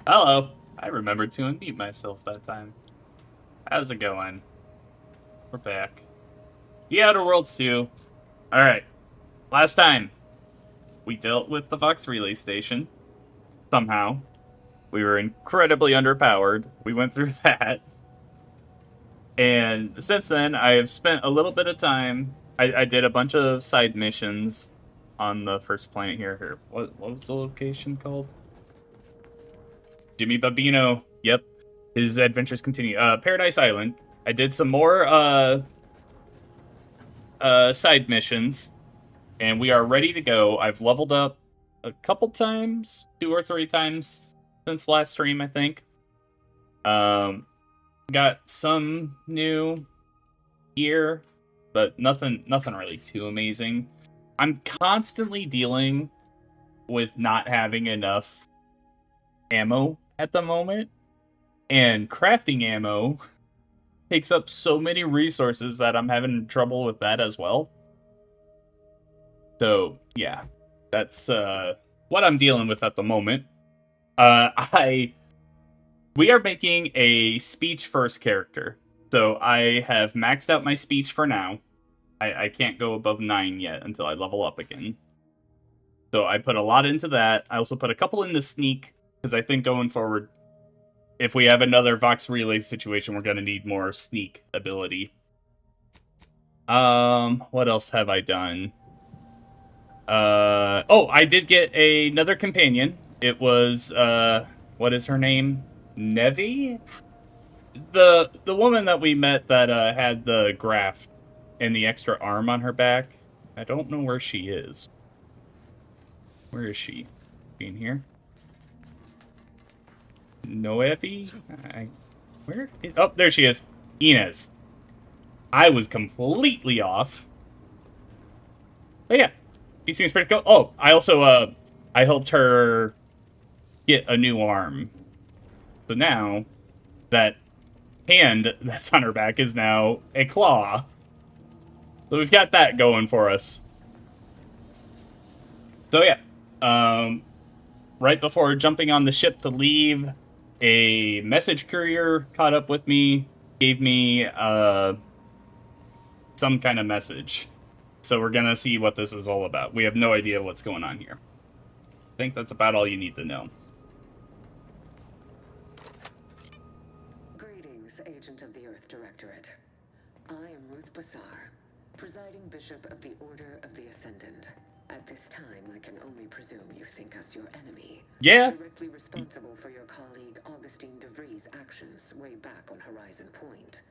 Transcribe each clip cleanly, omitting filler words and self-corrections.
Hello. I remembered to unmute myself that time. How's it going? We're back. The Outer Worlds 2. Alright. Last time, we dealt with the Vox Relay Station. Somehow. We were incredibly underpowered. We went through that. And since then, I have spent a little bit of time. I did a bunch of side missions on the first planet here. What was the location called? Jimmy Babino. Yep. His adventures continue. Paradise Island. I did some more side missions, and we are ready to go. I've leveled up a couple times, 2 or 3 times since last stream, I think. Got some new gear, but nothing really too amazing. I'm constantly dealing with not having enough ammo at the moment, and crafting ammo takes up so many resources that I'm having trouble with that as well. So, yeah, that's what I'm dealing with at the moment. I we are making a speech first character. So I have maxed out my speech for now. I can't go above 9 yet until I level up again. So I put a lot into that. I also put a couple into sneak, because I think going forward, if we have another Vox Relay situation, we're going to need more sneak ability. What else have I done? Oh, I did get another companion. It was, what is her name? Nevi? The woman that we met that, had the graft and the extra arm on her back. I don't know where she is. Where is she? Being here? Noevi? Where? Oh, there she is. Inez. I was completely off. But yeah, he seems pretty cool. Oh, I also, I helped her get a new arm. So now, that hand that's on her back is now a claw. So we've got that going for us. So yeah, right before jumping on the ship to leave, a message courier caught up with me, gave me some kind of message. So we're gonna see what this is all about. We have no idea what's going on here. I think that's about all you need to know. Greetings, Agent of the Earth Directorate. I am Ruth Bassar, presiding Bishop of the Order of the Ascendant. At this time, I can only presume you think us your enemy. Yeah. Directly responsible for your colleague Augustine DeVries' actions way back on Horizon Point.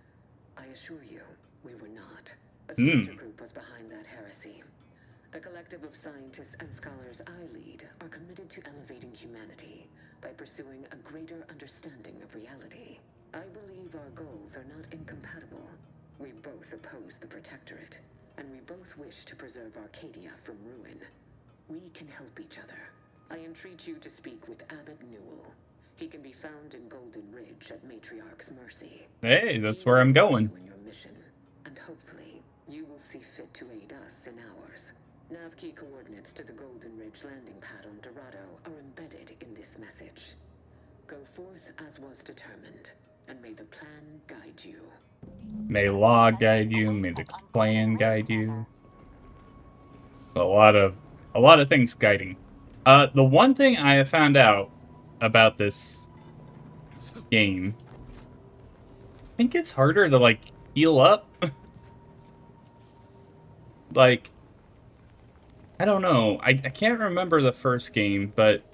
I assure you, we were not. A stranger group was behind that heresy. The collective of scientists and scholars I lead are committed to elevating humanity by pursuing a greater understanding of reality. I believe our goals are not incompatible. We both oppose the Protectorate, and we both wish to preserve Arcadia from ruin. We can help each other. I entreat you to speak with Abbot Newell. He can be found in Golden Ridge at Matriarch's Mercy. Hey, that's where I'm going. In your mission, and hopefully, you will see fit to aid us in ours. Nav key coordinates to the Golden Ridge landing pad on Dorado are embedded in this message. Go forth as was determined, and may the plan guide you. May law guide you, may the plan guide you. A lot of things guiding. The one thing I have found out about this game, I think it's harder to, like, heal up. Like, I don't know. I can't remember the first game, but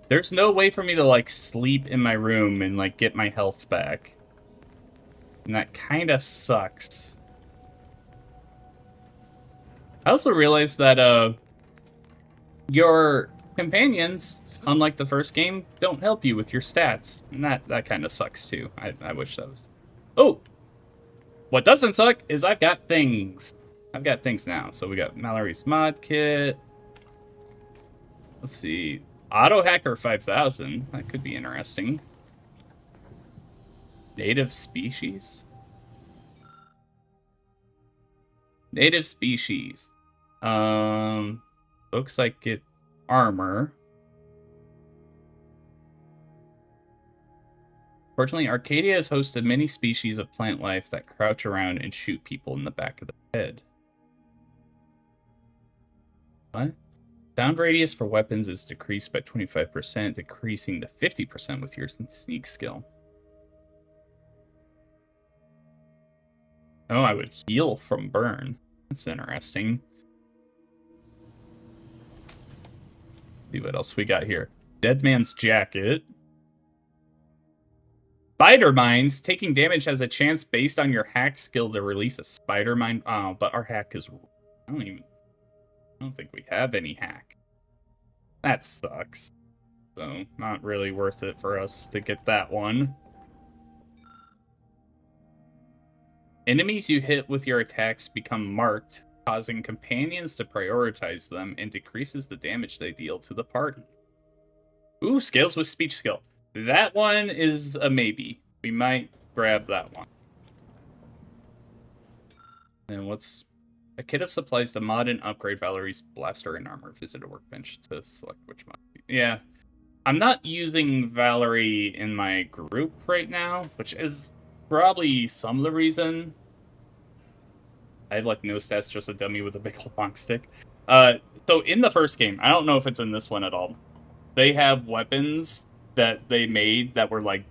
there's no way for me to, like, sleep in my room and, like, get my health back. And that kind of sucks. I also realized that, your companions, unlike the first game, don't help you with your stats. And that kind of sucks, too. I wish that was... Oh! What doesn't suck is I've got things. I've got things now. So we got Mallory's mod kit. Let's see. Auto Hacker 5000. That could be interesting. Native species? Native species. Looks like it armor. Fortunately, Arcadia has hosted many species of plant life that crouch around and shoot people in the back of the head. What? Sound radius for weapons is decreased by 25%, decreasing to 50% with your sneak skill. Oh, I would heal from burn. That's interesting. See what else we got here. Dead Man's Jacket. Spider Mines. Taking damage has a chance based on your hack skill to release a spider mine. Oh, but our hack is... I don't think we have any hack. That sucks. So, not really worth it for us to get that one. Enemies you hit with your attacks become marked, causing companions to prioritize them and decreases the damage they deal to the party. Ooh, scales with speech skill. That one is a maybe. We might grab that one. And what's... A kit of supplies to mod and upgrade Valerie's blaster and armor. Visit a workbench to select which mod. Yeah. I'm not using Valerie in my group right now, which is probably some of the reason. I have, like, no stats, just a dummy with a big old long stick. So in the first game, I don't know if it's in this one at all, they have weapons that they made that were, like,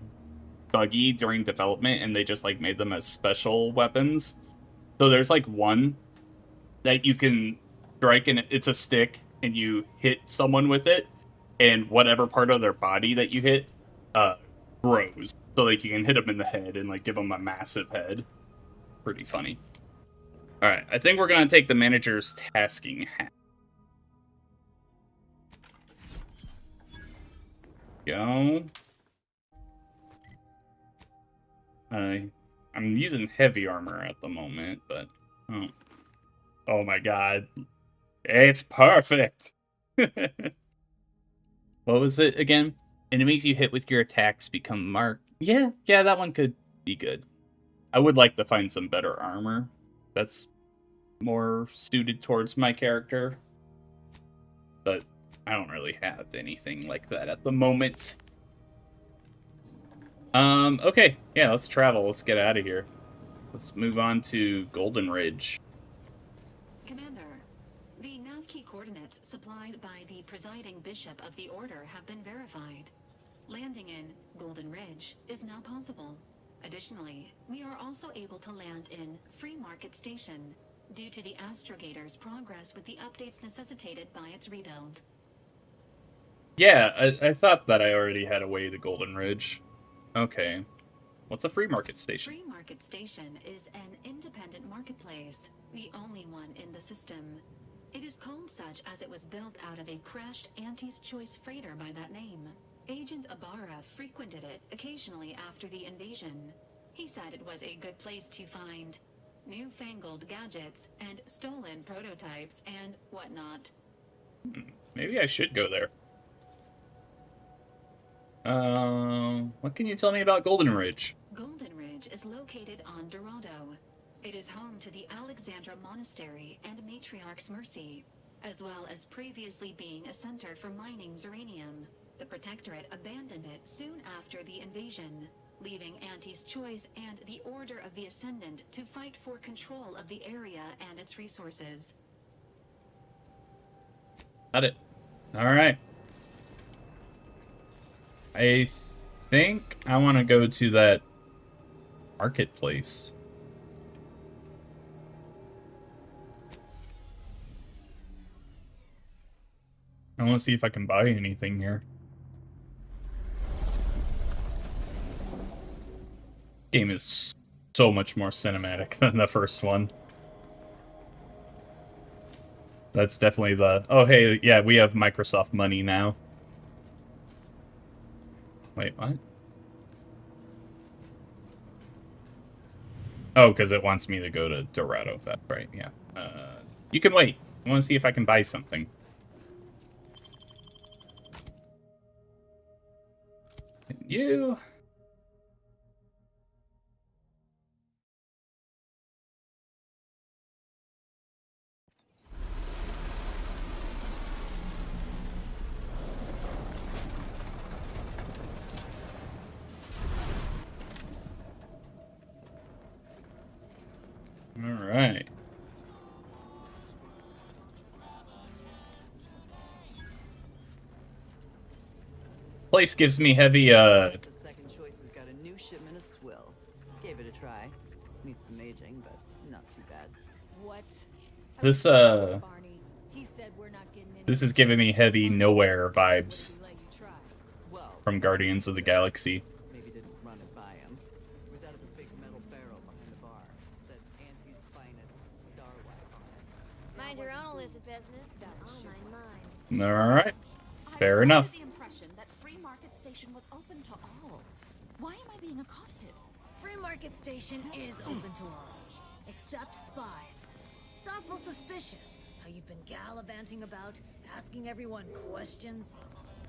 buggy during development, and they just, like, made them as special weapons. So there's, like, one that you can strike, and it's a stick, and you hit someone with it, and whatever part of their body that you hit grows. So, like, you can hit them in the head and, like, give them a massive head. Pretty funny. Alright, I think we're going to take the manager's tasking hat. Go. I'm using heavy armor at the moment, but... Oh my god. It's perfect! What was it again? Enemies you hit with your attacks become marked. Yeah, that one could be good. I would like to find some better armor that's more suited towards my character. But I don't really have anything like that at the moment. Okay. Yeah, let's travel. Let's get out of here. Let's move on to Golden Ridge. Commander, the nav key coordinates supplied by the presiding bishop of the Order have been verified. Landing in Golden Ridge is now possible. Additionally, we are also able to land in Free Market Station due to the Astrogator's progress with the updates necessitated by its rebuild. Yeah, I thought that I already had a way to Golden Ridge. Okay. What's a Free Market Station? Free Market Station is an independent marketplace, the only one in the system. It is called such as it was built out of a crashed Auntie's Choice freighter by that name. Agent Ibarra frequented it occasionally after the invasion. He said it was a good place to find newfangled gadgets and stolen prototypes and whatnot. Maybe I should go there. What can you tell me about Golden Ridge? Golden Ridge is located on Dorado. It is home to the Alexandra Monastery and Matriarch's Mercy, as well as previously being a center for mining Zeranium. The Protectorate abandoned it soon after the invasion, leaving Auntie's Choice and the Order of the Ascendant to fight for control of the area and its resources. Got it. Alright. I think I want to go to that marketplace. I want to see if I can buy anything here. Game is so much more cinematic than the first one. That's definitely the... Oh, hey, yeah, we have Microsoft money now. Wait, what? Oh, because it wants me to go to Dorado. That's right, yeah. You can wait. I want to see if I can buy something. And you... place gives me heavy, The second choice has got a new shipment of swill. Gave it a try. Needs some aging, but not too bad. What? This, Barney. He said we're not getting any this is giving me heavy Nowhere vibes let you try. Well, from Guardians of the Galaxy. maybe didn't run it by him. Was out of the big metal barrel behind the bar. Said Auntie's finest star wipe on it. Mind your own illicit business. I'll mind mine. Alright. I Fair was enough. under the impression that Free Market Station was open to all. Why am I being accosted? Free Market Station is open to all, except spies. It's awful suspicious how you've been gallivanting about, asking everyone questions.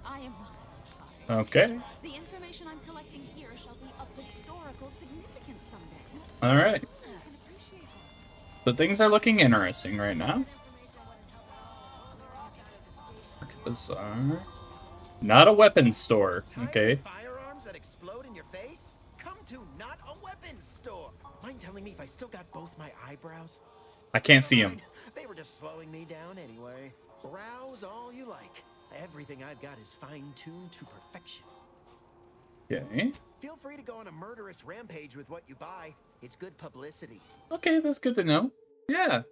I am not a spy. Okay. The information I'm collecting here shall be of historical significance someday. Alright. I can appreciate that. So things are looking interesting right now. Bazaar. Not a weapons store. Okay. Firearms that explode in your face? Come to not a weapons store. Mind telling me if I still got both my eyebrows? I can't see him. They were just slowing me down anyway. Browse all you like. Everything I've got is fine-tuned to perfection. Okay. Feel free to go on a murderous rampage with what you buy. It's good publicity. Okay, that's good to know. Yeah.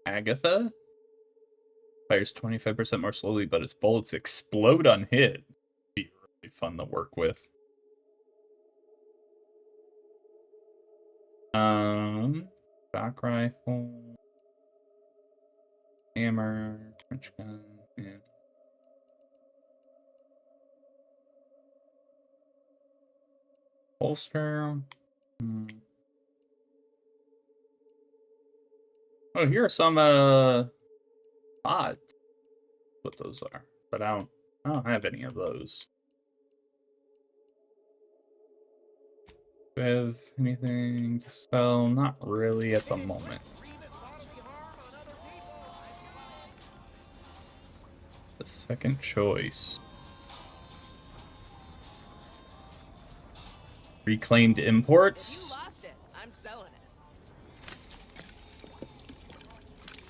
Agatha. Fires 25% more slowly, but its bullets explode on hit. Be really fun to work with. Shock rifle. Hammer. French gun. Yeah. Holster. Oh, here are some mods. What those are, but I don't have any of those. With anything to sell? Not really at the moment. The second choice. Reclaimed imports. You lost it. I'm selling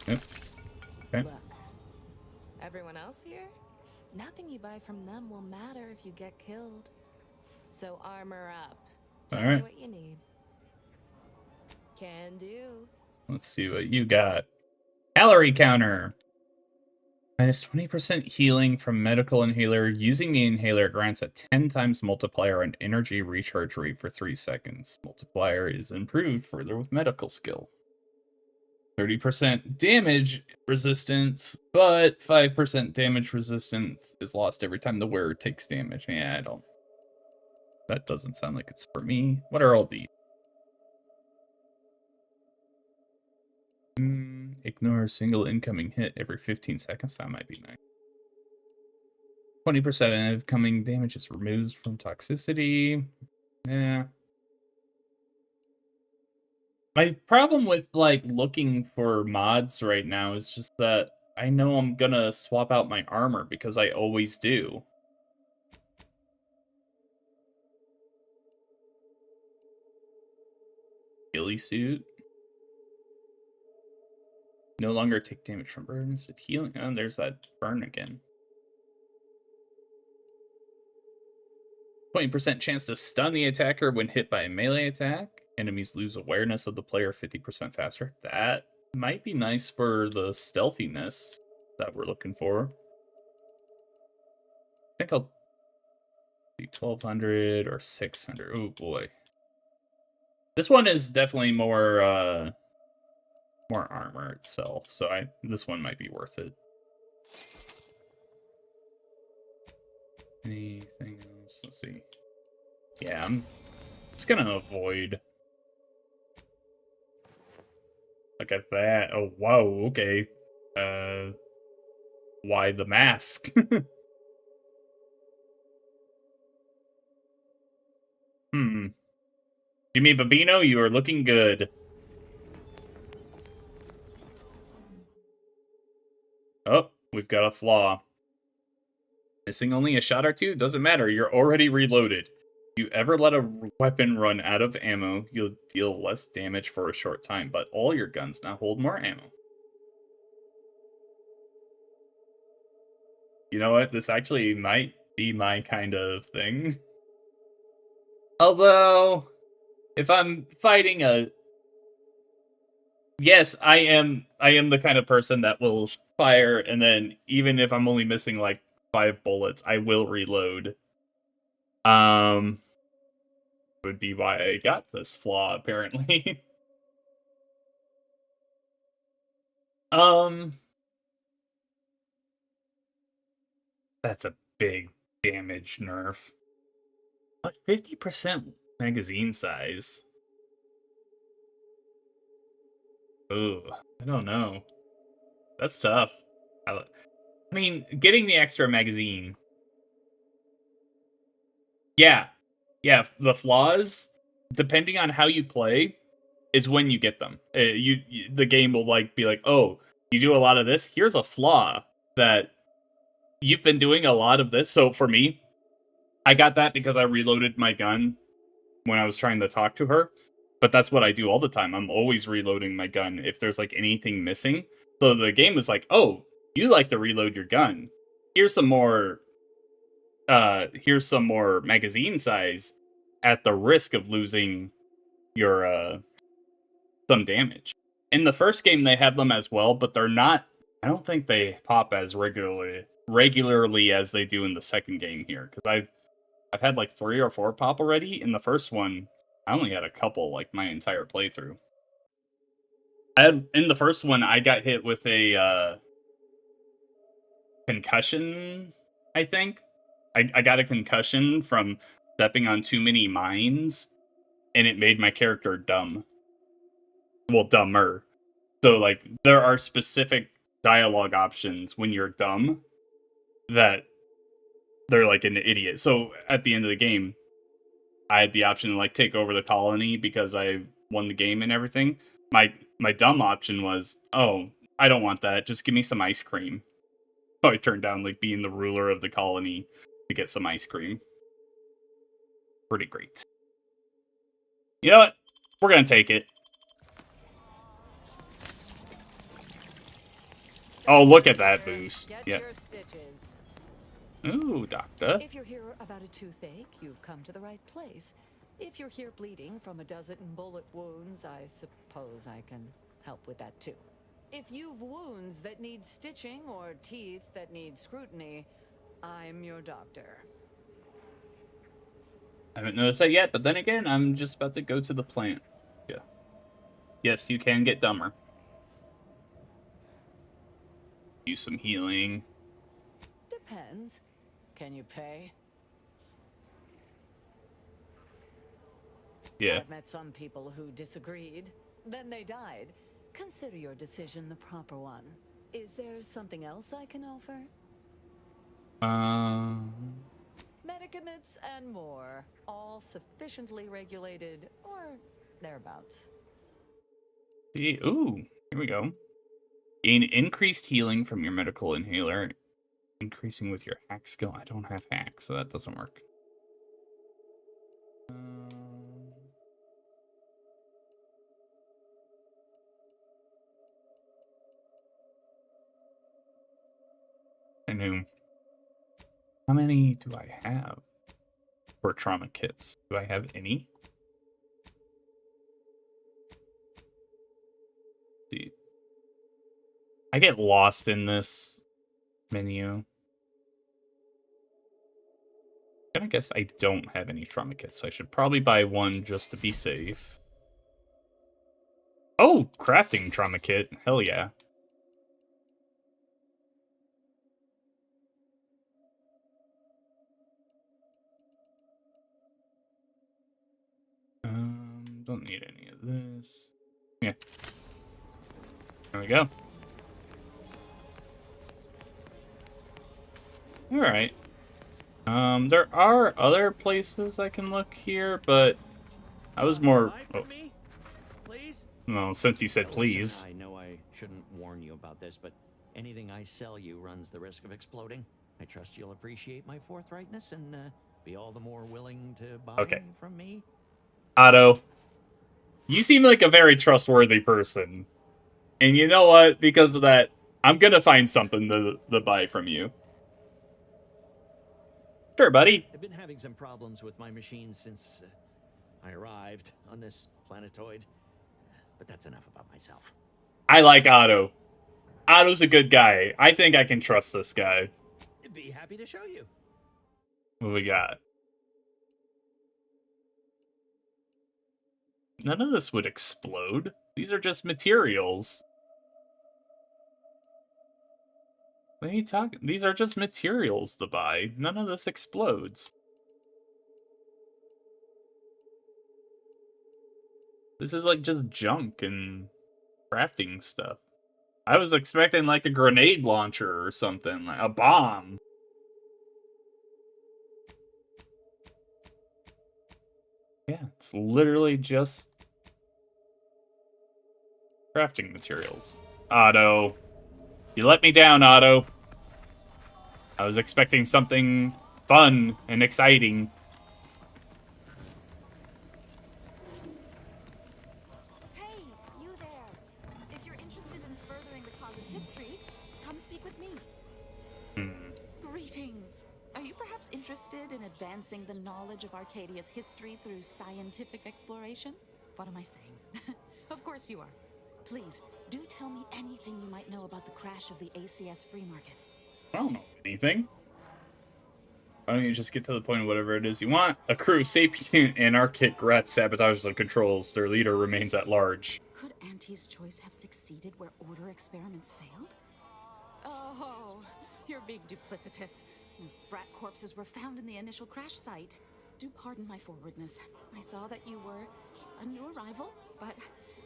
it. Yep. Okay. Look, everyone else here? Nothing you buy from them will matter if you get killed. So armor up. Tell All right. me what you need. Can do. Let's see what you got. Calorie counter. Minus 20% healing from medical inhaler. Using the inhaler grants a 10 times multiplier on energy recharge rate for 3 seconds. Multiplier is improved further with medical skill. 30% damage resistance, but 5% damage resistance is lost every time the wearer takes damage. Yeah, I don't. That doesn't sound like it's for me. What are all these? Ignore a single incoming hit every 15 seconds. That might be nice. 20% incoming damage is removed from toxicity. Yeah. My problem with like looking for mods right now is just that I know I'm gonna swap out my armor because I always do. Ghillie suit. No longer take damage from burns. Healing. Oh, there's that burn again. 20% chance to stun the attacker when hit by a melee attack. Enemies lose awareness of the player 50% faster. That might be nice for the stealthiness that we're looking for. I think I'll do 1200 or 600. Oh boy. This one is definitely more armor itself, so this one might be worth it. Anything else? Let's see. Yeah, I'm just gonna avoid. Look at that. Oh, whoa, okay. Why the mask? Jimmy Babino, you are looking good. Oh, we've got a flaw. Missing only a shot or two? Doesn't matter, you're already reloaded. If you ever let a weapon run out of ammo, you'll deal less damage for a short time, but all your guns now hold more ammo. You know what? This actually might be my kind of thing. Although, if I'm fighting a... Yes, I am the kind of person that will fire, and then even if I'm only missing like 5 bullets, I will reload. Would be why I got this flaw, apparently. That's a big damage nerf. But 50% magazine size. Ooh, I don't know. That's tough. I mean, getting the extra magazine. Yeah. Yeah, the flaws, depending on how you play, is when you get them. The game will like be like, oh, you do a lot of this. Here's a flaw that you've been doing a lot of this. So for me, I got that because I reloaded my gun when I was trying to talk to her. But that's what I do all the time. I'm always reloading my gun if there's like anything missing. So the game is like, oh, you like to reload your gun. Here's some more magazine size at the risk of losing your some damage. In the first game they have them as well, but they're not, I don't think they pop as regularly as they do in the second game here, because I've had like 3 or 4 pop already. In the first one, I only had a couple like my entire playthrough. In the first one, I got hit with a concussion, I think. I got a concussion from stepping on too many mines, and it made my character dumb. Well, dumber. So, like, there are specific dialogue options when you're dumb that they're like an idiot. So, at the end of the game, I had the option to, like, take over the colony because I won the game and everything. My dumb option was, oh, I don't want that. Just give me some ice cream. So I turned down, like, being the ruler of the colony to get some ice cream. Pretty great. You know what? We're gonna take it. Oh, look at that boost. Get Yeah. your stitches. Ooh, doctor. If you're here about a toothache, you've come to the right place. If you're here bleeding from a dozen bullet wounds, I suppose I can help with that too. If you've wounds that need stitching or teeth that need scrutiny, I'm your doctor. I haven't noticed that yet, but then again, I'm just about to go to the plant. Yeah. Yes, you can get dumber. Use some healing. Depends. Can you pay? Yeah. I've met some people who disagreed. Then they died. Consider your decision the proper one. Is there something else I can offer? Medicaments and more, all sufficiently regulated or thereabouts. See, ooh, here we go. Gain increased healing from your medical inhaler, increasing with your hack skill. I don't have hack, so that doesn't work. I knew. How many do I have for trauma kits? Do I have any? Let's see. I get lost in this menu. I guess I don't have any trauma kits, so I should probably buy one just to be safe. Oh, crafting trauma kit. Hell yeah. Don't need any of this. Yeah. There we go. Alright. There are other places I can look here, but I was more... Oh. Well, since you said please. I know I shouldn't warn you about this, but anything I sell you runs the risk of exploding. I trust you'll appreciate my forthrightness and be all the more willing to buy from me. Otto, you seem like a very trustworthy person. And you know what? Because of that, I'm gonna find something to buy from you. Sure, buddy. I've been having some problems with my machines since I arrived on this planetoid. But that's enough about myself. I like Otto. Otto's a good guy. I think I can trust this guy. Be happy to show you. What we got? None of this would explode. These are just materials. What are you talking? These are just materials to buy. None of this explodes. This is like just junk and crafting stuff. I was expecting like a grenade launcher or something, like a bomb. Yeah, it's literally just crafting materials. Otto. You let me down, Otto. I was expecting something fun and exciting. Hey, you there. If you're interested in furthering the cause of history, come speak with me. Greetings. Are you perhaps interested in advancing the knowledge of Arcadia's history through scientific exploration? What am I saying? Of course you are. Please, do tell me anything you might know about the crash of the ACS free market. I don't know anything. Why don't you just get to the point of whatever it is you want? A crew of sapient anarchic rats sabotages the controls. Their leader remains at large. Could Auntie's choice have succeeded where order experiments failed? Oh, you're being duplicitous. No sprat corpses were found in the initial crash site. Do pardon my forwardness. I saw that you were a new arrival, but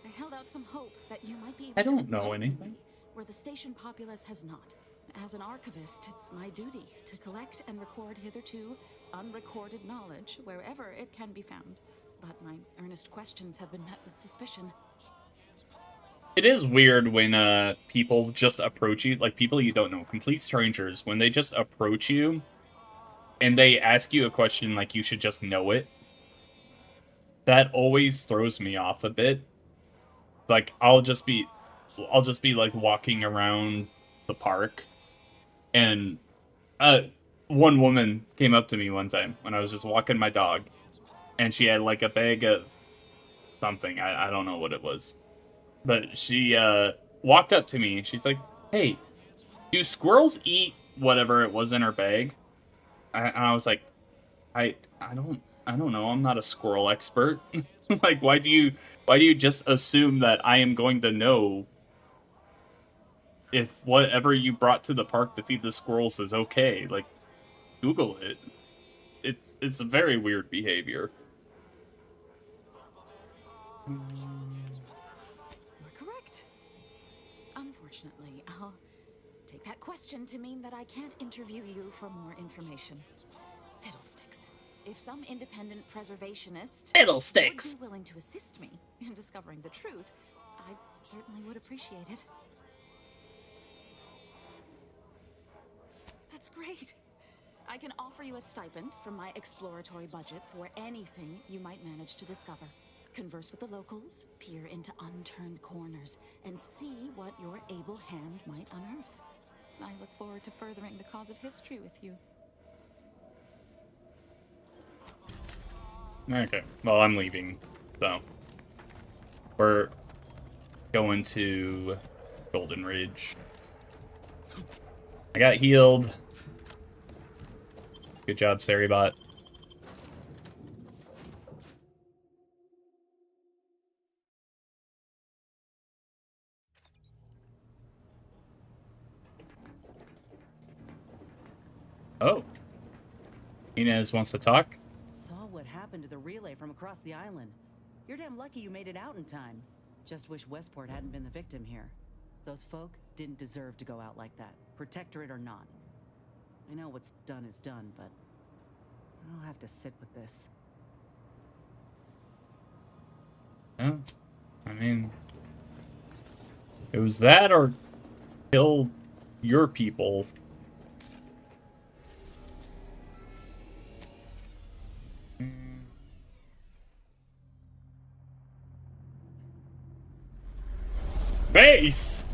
I held out some hope that you might be able I don't to know enlighten anything. me where the station populace has not. As an archivist, it's my duty to collect and record hitherto unrecorded knowledge wherever it can be found. But my earnest questions have been met with suspicion. It is weird when people just approach you, like people you don't know, complete strangers, when they just approach you and they ask you a question like you should just know it. That always throws me off a bit. Like I'll just be like walking around the park, and one woman came up to me one time when I was just walking my dog, and she had like a bag of something. I don't know what it was, but she walked up to me and she's like, "Hey, do squirrels eat whatever it was in her bag?" And I was like, I don't know. I'm not a squirrel expert. Like, why do you just assume that I am going to know if whatever you brought to the park to feed the squirrels is okay? Like, Google it. It's a very weird behavior. You're correct. Unfortunately, I'll take that question to mean that I can't interview you for more information. Fiddlesticks. If some independent preservationist Fiddlesticks would be willing to assist me in discovering the truth, I certainly would appreciate it. That's great. I can offer you a stipend from my exploratory budget for anything you might manage to discover. Converse with the locals, peer into unturned corners, and see what your able hand might unearth. I look forward to furthering the cause of history with you. Okay, well, I'm leaving, so we're going to Golden Ridge. I got healed. Good job, Saribot. Oh. Inez wants to talk? Saw what happened to the relay from across the island. You're damn lucky you made it out in time. Just wish Westport hadn't been the victim here. Those folk didn't deserve to go out like that, protectorate or not. I know what's done is done, but I'll have to sit with this. No. I mean, it was that or kill your people. Base!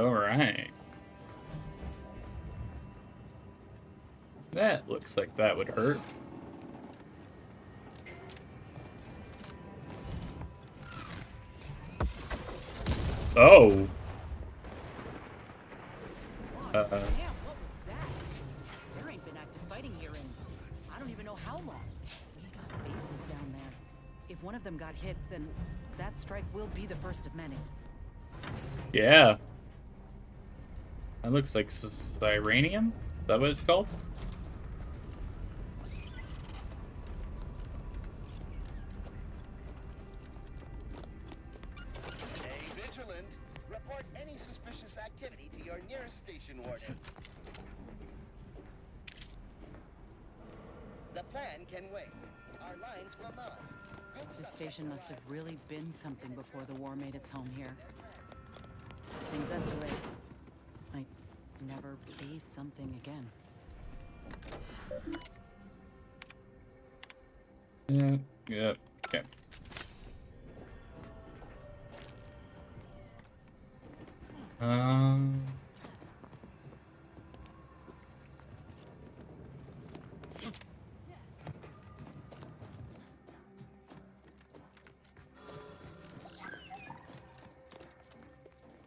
Alright. That looks like that would hurt. Oh. Damn, what was that? There ain't been active fighting here in I don't even know how long. We got bases down there. If one of them got hit, then that strike will be the first of many. Yeah. That looks like Sirenium? Is that what it's called? Stay vigilant. Report any suspicious activity to your nearest station warden. The plan can wait. Our lines will not. This station must have really been something before the war made its home here. Things escalate. Might never be something again. Yeah. Yep. Okay.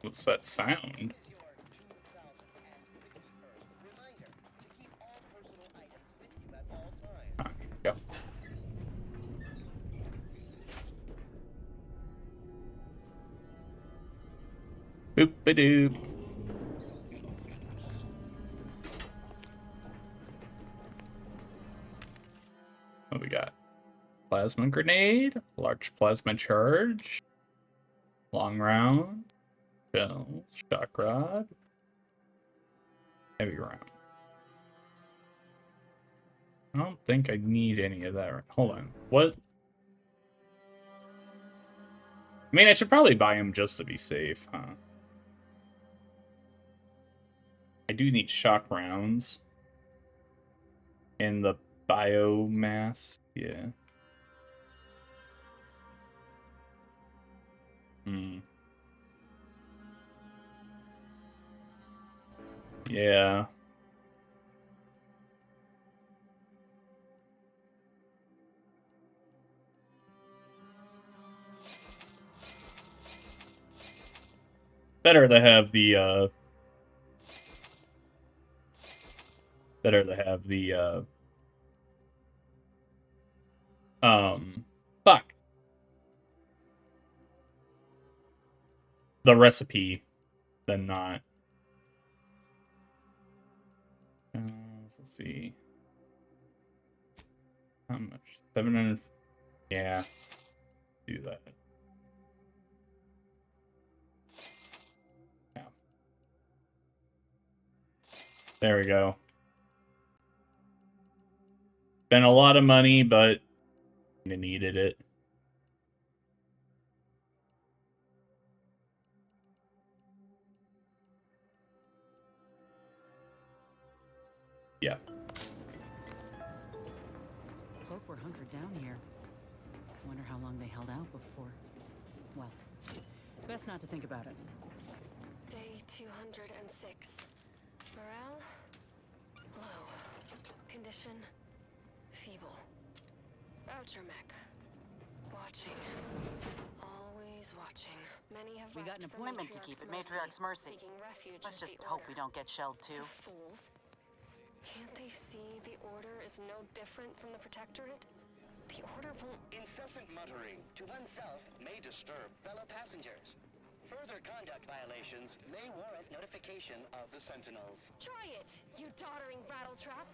What's that sound? Ah, go. Boop-a-doop. What we got? Plasma grenade, large plasma charge, long round, shells, shock rod, heavy round. I don't think I need any of that. Hold on. What? I mean, I should probably buy them just to be safe, huh? I do need shock rounds. And the biomass, yeah. Yeah. Better to have the, fuck. The recipe than not. Let's see. How much? 700. Yeah. Do that. Yeah. There we go. Spent a lot of money, but I needed it. Yeah. Folk were hunkered down here. I wonder how long they held out before. Well, best not to think about it. Day 206. Morale? Low. Condition? Feeble. Voucher mech. Watching. Always watching. Many have We got an left for appointment to keep at Matriarch's Mercy. seeking refuge Let's with just the hope Order. we don't get shelled too. Fools. Can't they see the Order is no different from the Protectorate? The Order won't... Incessant muttering to oneself may disturb fellow passengers. Further conduct violations may warrant notification of the Sentinels. Try it, you doddering rattletrap.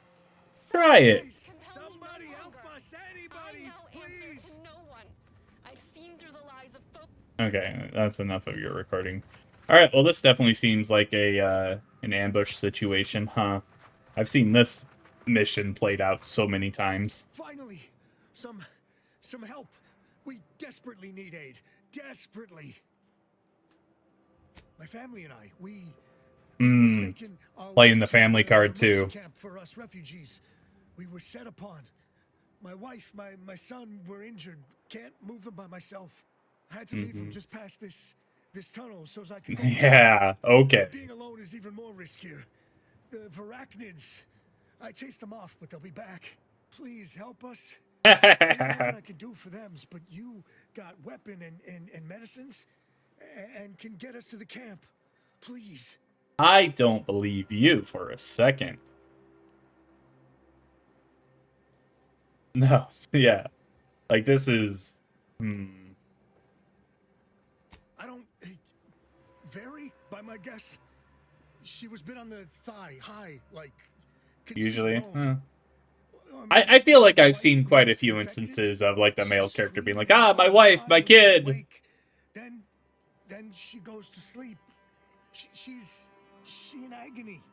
Try it. Somebody help us, anybody, please. To no one. I've seen through the lies of folk. Okay, that's enough of your recording. Alright, well this definitely seems like a an ambush situation, huh? I've seen this mission played out so many times. Finally, some help. We desperately need aid. Desperately. My family and I, we playing the family card too. Camp for us refugees. We were set upon. My wife, my son were injured. Can't move them by myself. I had to leave them just past this this tunnel so I can go. Yeah, okay. Being alone is even more riskier. The Varachnids. I chased them off, but they'll be back. Please help us. I don't know what I can do for them, but you got weapon and medicines and can get us to the camp. Please. I don't believe you for a second. No, yeah. Like, this is... I don't... Vary, by my guess. She was bit on the thigh, high, like... Usually. I feel like I've seen quite a few instances of, like, the male character being like, ah, my wife, my kid. Then she goes to sleep. She's in agony.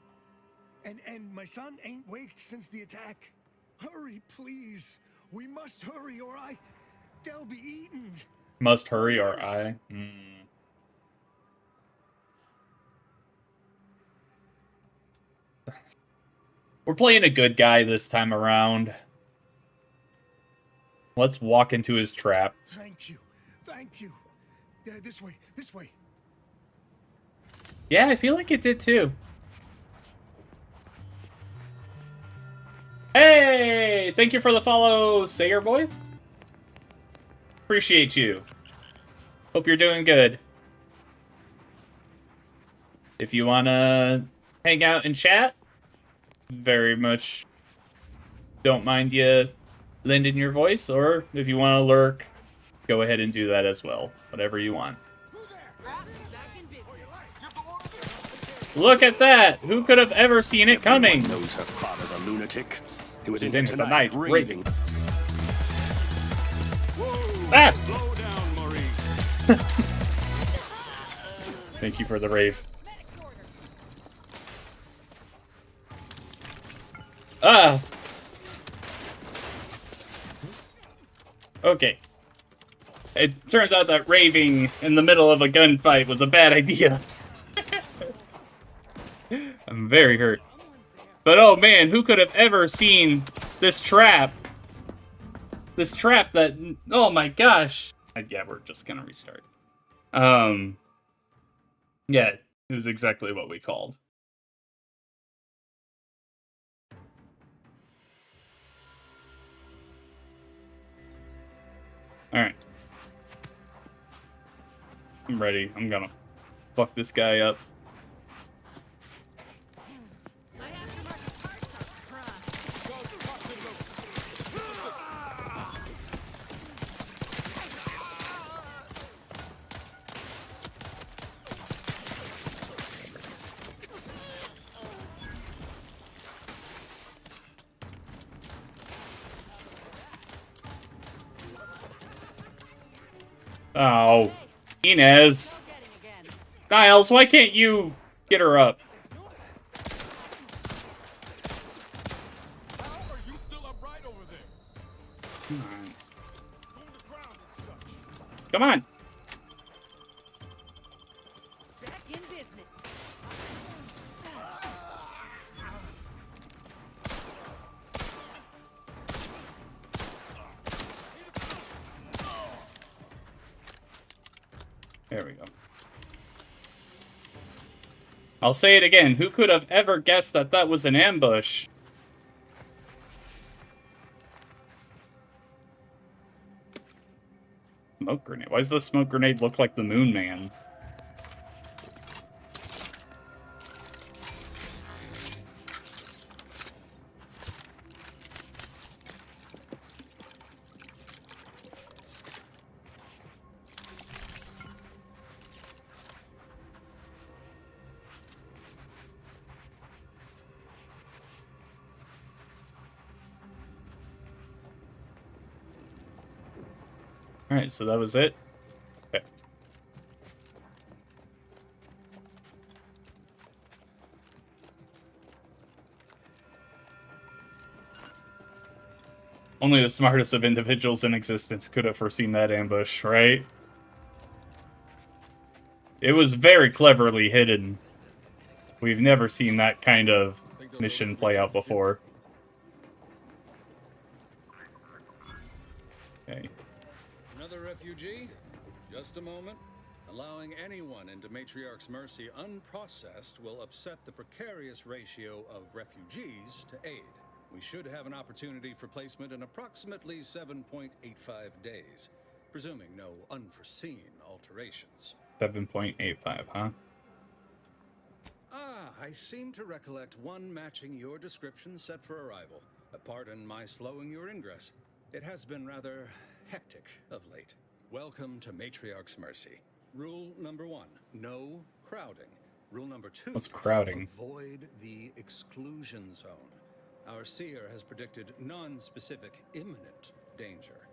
And my son ain't waked since the attack. Hurry, please. We must hurry or they'll be eaten. Must hurry or I. We're playing a good guy this time around. Let's walk into his trap. Thank you. Thank you. This way. This way. Yeah, I feel like it did too. Hey! Thank you for the follow, Sayer Boy. Appreciate you. Hope you're doing good. If you wanna hang out and chat, very much don't mind you lending your voice, or if you want to lurk, go ahead and do that as well. Whatever you want. Look at that! Who could have ever seen it coming? Everyone knows her father's a lunatic. He was He's in into the night raving. Ah! Slow down, Maurice. Thank you for the rave. Ah! Okay. It turns out that raving in the middle of a gunfight was a bad idea. I'm very hurt. But oh man, who could have ever seen this trap? This trap that... Oh my gosh. Yeah, we're just gonna restart. Yeah, it was exactly what we called. Alright. I'm ready. I'm gonna fuck this guy up. Oh, Inez. Niles, why can't you get her up? Come on. There we go. I'll say it again. Who could have ever guessed that that was an ambush? Smoke grenade. Why does the smoke grenade look like the Moon Man? Alright, so that was it. Okay. Only the smartest of individuals in existence could have foreseen that ambush, right? It was very cleverly hidden. We've never seen that kind of mission play out before. Okay. Another refugee? Just a moment. Allowing anyone into Matriarch's mercy unprocessed will upset the precarious ratio of refugees to aid. We should have an opportunity for placement in approximately 7.85 days, presuming no unforeseen alterations. 7.85, huh? Ah, I seem to recollect one matching your description set for arrival. Pardon my slowing your ingress. It has been rather hectic of late. Welcome to Matriarch's mercy. Rule number 1, no crowding. Rule number 2, What's crowding? avoid the exclusion zone. Our seer has predicted non-specific imminent danger.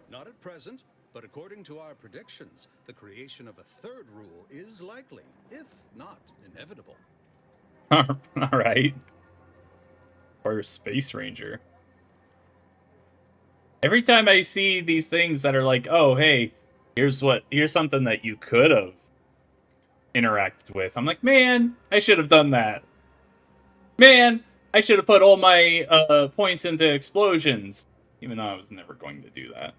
Not at present, but according to our predictions, the creation of a third rule is likely, if not inevitable. All right. Or Space Ranger. Every time I see these things that are like, oh, hey, here's something that you could have interacted with. I'm like, man, I should have done that. Man, I should have put all my points into explosions. Even though I was never going to do that.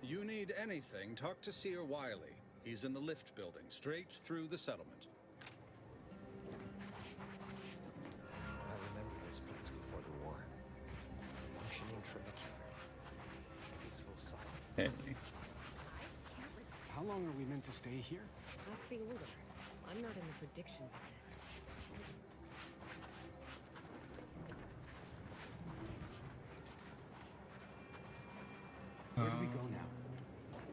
You need anything, talk to Seer Wiley. He's in the lift building, straight through the settlement. I remember this place before the war. Functioning tribuculars. Peaceful silence. Hey. How long are we meant to stay here? That's the order. I'm not in the prediction business. Where do we go now?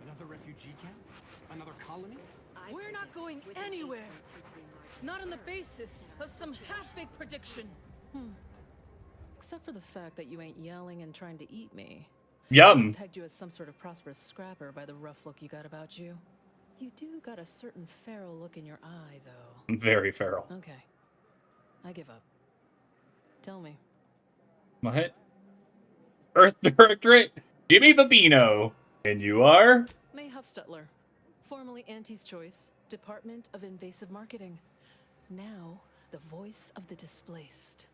Another refugee camp? Another colony? We're not going anywhere. Not on the basis of some half-baked prediction. Except for the fact that you ain't yelling and trying to eat me. Yum. I pegged you as some sort of prosperous scrapper by the rough look you got about you. You do got a certain feral look in your eye, though. Very feral. Okay. I give up. Tell me. What? Earth Directorate? Jimmy Babino. And you are? May Huffstutler, formerly Auntie's Choice, Department of Invasive Marketing. Now, the voice of the displaced.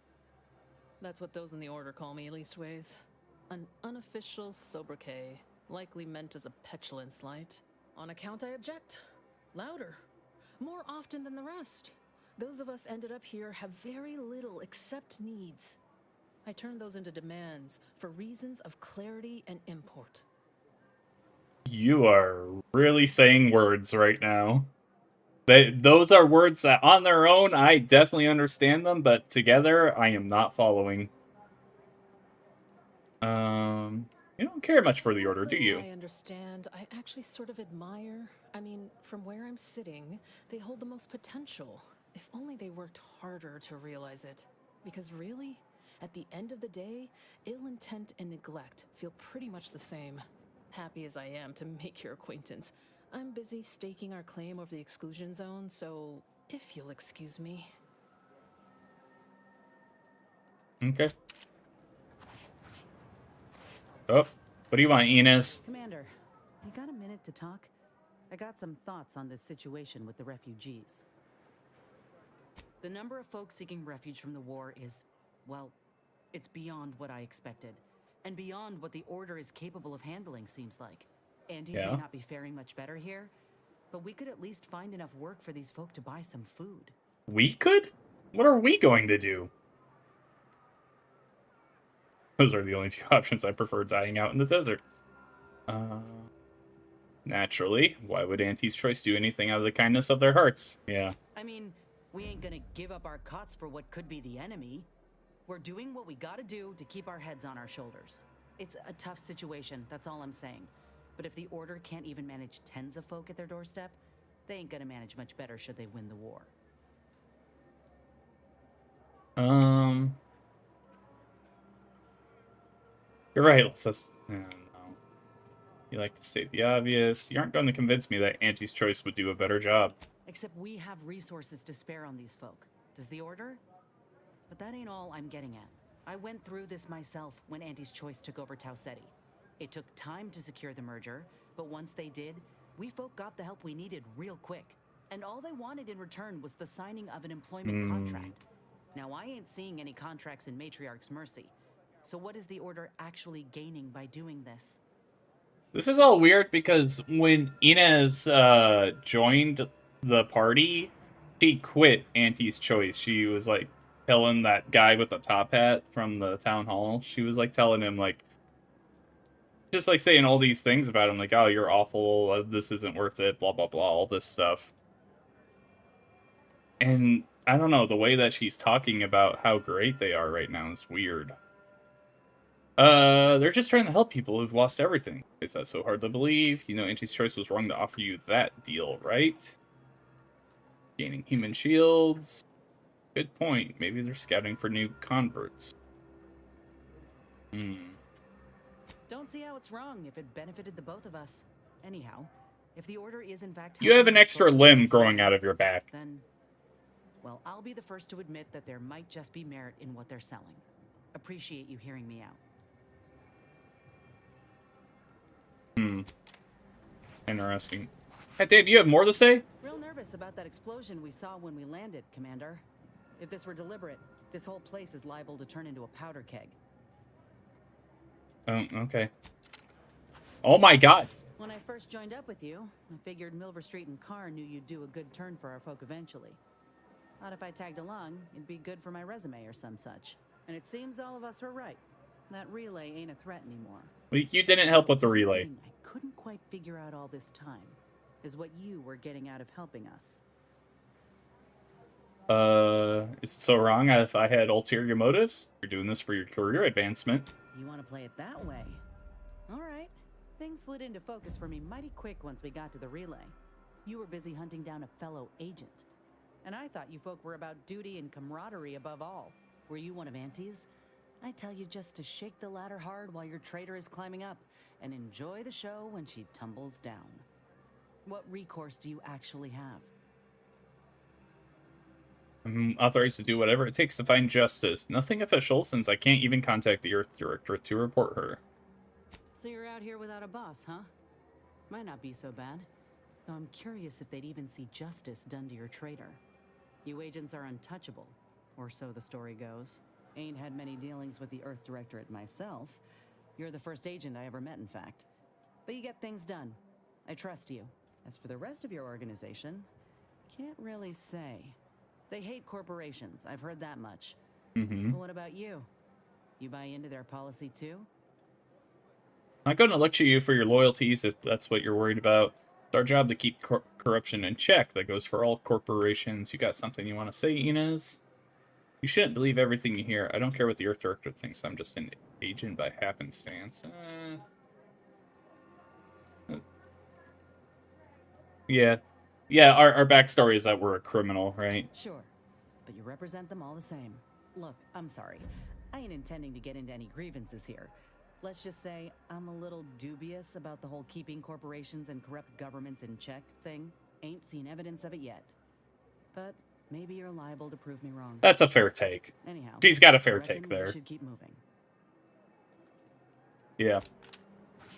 That's what those in the order call me, leastways. An unofficial sobriquet, likely meant as a petulant slight. On account I object. Louder. More often than the rest. Those of us ended up here have very little except needs. I turn those into demands for reasons of clarity and import. You are really saying words right now. Those are words that on their own, I definitely understand them, but together, I am not following. You don't care much for the order, do you? I understand. I actually sort of admire. I mean, from where I'm sitting, they hold the most potential. If only they worked harder to realize it. Because really, at the end of the day, ill intent and neglect feel pretty much the same. Happy as I am to make your acquaintance, I'm busy staking our claim over the exclusion zone, so if you'll excuse me. Okay. Oh, what do you want, Enos? Commander, you got a minute to talk? I got some thoughts on this situation with the refugees. The number of folks seeking refuge from the war is, well, it's beyond what I expected. And beyond what the Order is capable of handling, seems like. Andes may not be faring much better here, but we could at least find enough work for these folk to buy some food. We could? What are we going to do? Those are the only two options. I prefer dying out in the desert. Naturally. Why would Auntie's Choice do anything out of the kindness of their hearts? Yeah. I mean, we ain't gonna give up our cots for what could be the enemy. We're doing what we gotta do to keep our heads on our shoulders. It's a tough situation, that's all I'm saying. But if the Order can't even manage tens of folk at their doorstep, they ain't gonna manage much better should they win the war. You're right, let's just... no. You like to state the obvious. You aren't going to convince me that Auntie's Choice would do a better job. Except we have resources to spare on these folk. Does the Order? But that ain't all I'm getting at. I went through this myself when Auntie's Choice took over Tau Ceti. It took time to secure the merger, but once they did, we folk got the help we needed real quick. And all they wanted in return was the signing of an employment contract. Now, I ain't seeing any contracts in Matriarch's mercy, So what is the Order actually gaining by doing this? This is all weird because when Inez joined the party, she quit Auntie's Choice. She was like telling that guy with the top hat from the town hall. She was like telling him like, just like saying all these things about him, like, oh, you're awful, this isn't worth it, blah, blah, blah, all this stuff. And I don't know, the way that she's talking about how great they are right now is weird. They're just trying to help people who've lost everything. Is that so hard to believe? You know, Auntie's Choice was wrong to offer you that deal, right? Gaining human shields. Good point. Maybe they're scouting for new converts. Don't see how it's wrong if it benefited the both of us. Anyhow, if the Order is in fact... You have an extra limb growing out of your back. Then, well, I'll be the first to admit that there might just be merit in what they're selling. Appreciate you hearing me out. Interesting. Hey, Dave, you have more to say? Real nervous about that explosion we saw when we landed, Commander. If this were deliberate, this whole place is liable to turn into a powder keg. Oh, okay. Oh my god. When I first joined up with you, I figured Milver Street and Carr knew you'd do a good turn for our folk eventually. Thought if I tagged along, it'd be good for my resume or some such. And it seems all of us were right. That relay ain't a threat anymore. Well, you didn't help with the relay. I couldn't quite figure out all this time is what you were getting out of helping us. Is it so wrong if I had ulterior motives? You're doing this for your career advancement. You want to play it that way? All right. Things slid into focus for me mighty quick once we got to the relay. You were busy hunting down a fellow agent. And I thought you folk were about duty and camaraderie above all. Were you one of Auntie's? I tell you just to shake the ladder hard while your traitor is climbing up, and enjoy the show when she tumbles down. What recourse do you actually have? I'm authorized to do whatever it takes to find justice. Nothing official, since I can't even contact the Earth Directorate to report her. So you're out here without a boss, huh? Might not be so bad. Though I'm curious if they'd even see justice done to your traitor. You agents are untouchable, or so the story goes. Ain't had many dealings with the Earth Directorate myself. You're the first agent I ever met, in fact. But you get things done. I trust you. As for the rest of your organization, can't really say. They hate corporations, I've heard that much. But what about you? You buy into their policy too? I'm not going to lecture you for your loyalties if that's what you're worried about. It's our job to keep corruption in check. That goes for all corporations. You got something you want to say, Inez? You shouldn't believe everything you hear. I don't care what the Earth Director thinks. I'm just an agent by happenstance. Yeah. Yeah, our backstory is that we're a criminal, right? Sure. But you represent them all the same. Look, I'm sorry. I ain't intending to get into any grievances here. Let's just say I'm a little dubious about the whole keeping corporations and corrupt governments in check thing. Ain't seen evidence of it yet. But maybe you're liable to prove me wrong. That's a fair take. Anyhow, she's got a fair take there. We should keep moving. Yeah.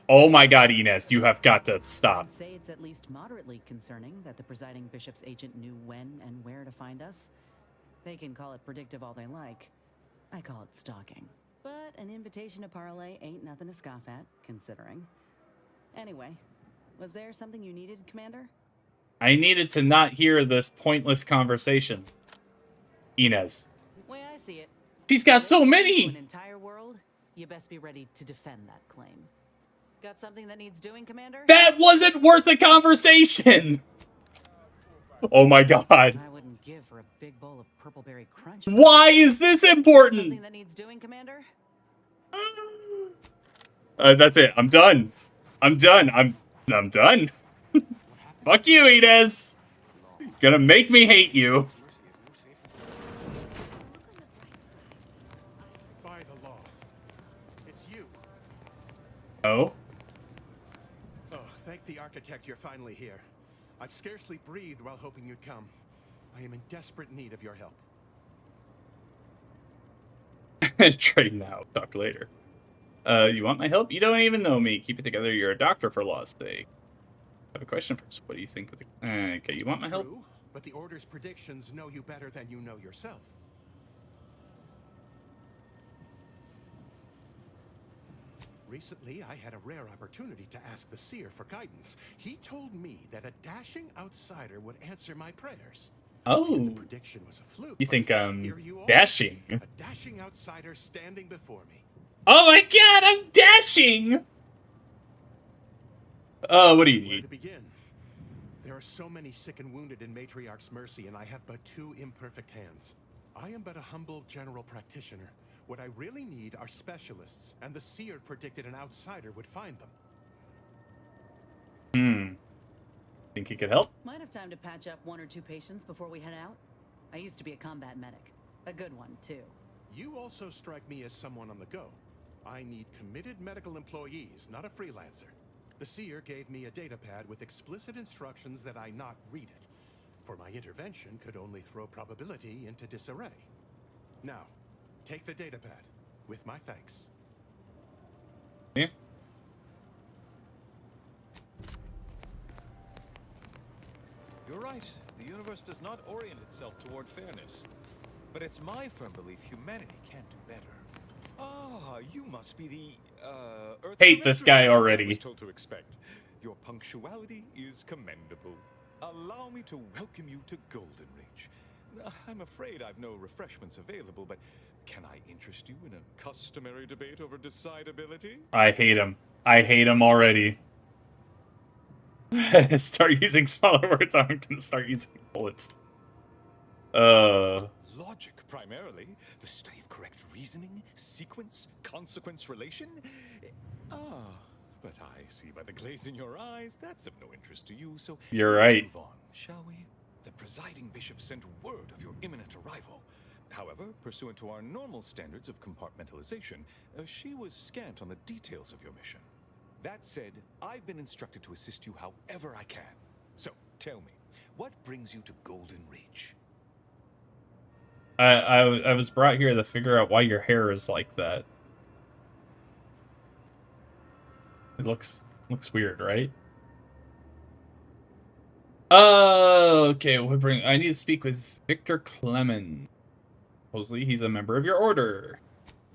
Oh my god, Inez, you have got to stop. I'd say it's at least moderately concerning that the presiding bishop's agent knew when and where to find us. They can call it predictive all they like. I call it stalking. But an invitation to parlay ain't nothing to scoff at, considering. Anyway, was there something you needed, Commander? I needed to not hear this pointless conversation. Inez. Way I see it. She's got so many! An entire world, you best be ready to defend that claim. Got something that needs doing, Commander? That wasn't worth a conversation! Oh my god. I wouldn't give for a big bowl of purple berry crunch. Why is this important? Something that needs doing, Commander? That's it. I'm done. I'm done. I'm done. Fuck you, Inez. Gonna make me hate you. By the law. It's you. Oh? Oh, thank the architect you're finally here. I've scarcely breathed while hoping you'd come. I am in desperate need of your help. Trade now. Talk later. You want my help? You don't even know me. Keep it together. You're a doctor, for law's sake. I have a question first. What do you think of the... okay, you want my help? True, but the Order's predictions know you better than you know yourself. Recently, I had a rare opportunity to ask the seer for guidance. He told me that a dashing outsider would answer my prayers. Oh. The prediction was a fluke. You think here you are, dashing? a dashing outsider standing before me. Oh my god, I'm dashing! Oh, what do you Where need? to begin? There are so many sick and wounded in Matriarch's mercy, and I have but 2 imperfect hands. I am but a humble general practitioner. What I really need are specialists, and the seer predicted an outsider would find them. Think you could help? Might have time to patch up 1 or 2 patients before we head out. I used to be a combat medic. A good one, too. You also strike me as someone on the go. I need committed medical employees, not a freelancer. The seer gave me a datapad with explicit instructions that I not read it, for my intervention could only throw probability into disarray. Now, take the datapad, with my thanks. Yeah. You're right. The universe does not orient itself toward fairness. But it's my firm belief humanity can do better. Ah, you must be the, Earth Hate this guy already. I was told to expect. Your punctuality is commendable. Allow me to welcome you to Golden Reach. I'm afraid I've no refreshments available, but can I interest you in a customary debate over decidability? I hate him. I hate him already. Start using smaller words. I'm gonna start using bullets. Logic, primarily. The study of correct reasoning, sequence, consequence relation. But I see by the glaze in your eyes, that's of no interest to you, so You're let's right. move on, shall we? The presiding bishop sent word of your imminent arrival. However, pursuant to our normal standards of compartmentalization, she was scant on the details of your mission. That said, I've been instructed to assist you however I can. So, tell me, what brings you to Golden Reach? I was brought here to figure out why your hair is like that. It looks weird, right? Okay, I need to speak with Victor Clemens. Supposedly he's a member of your order.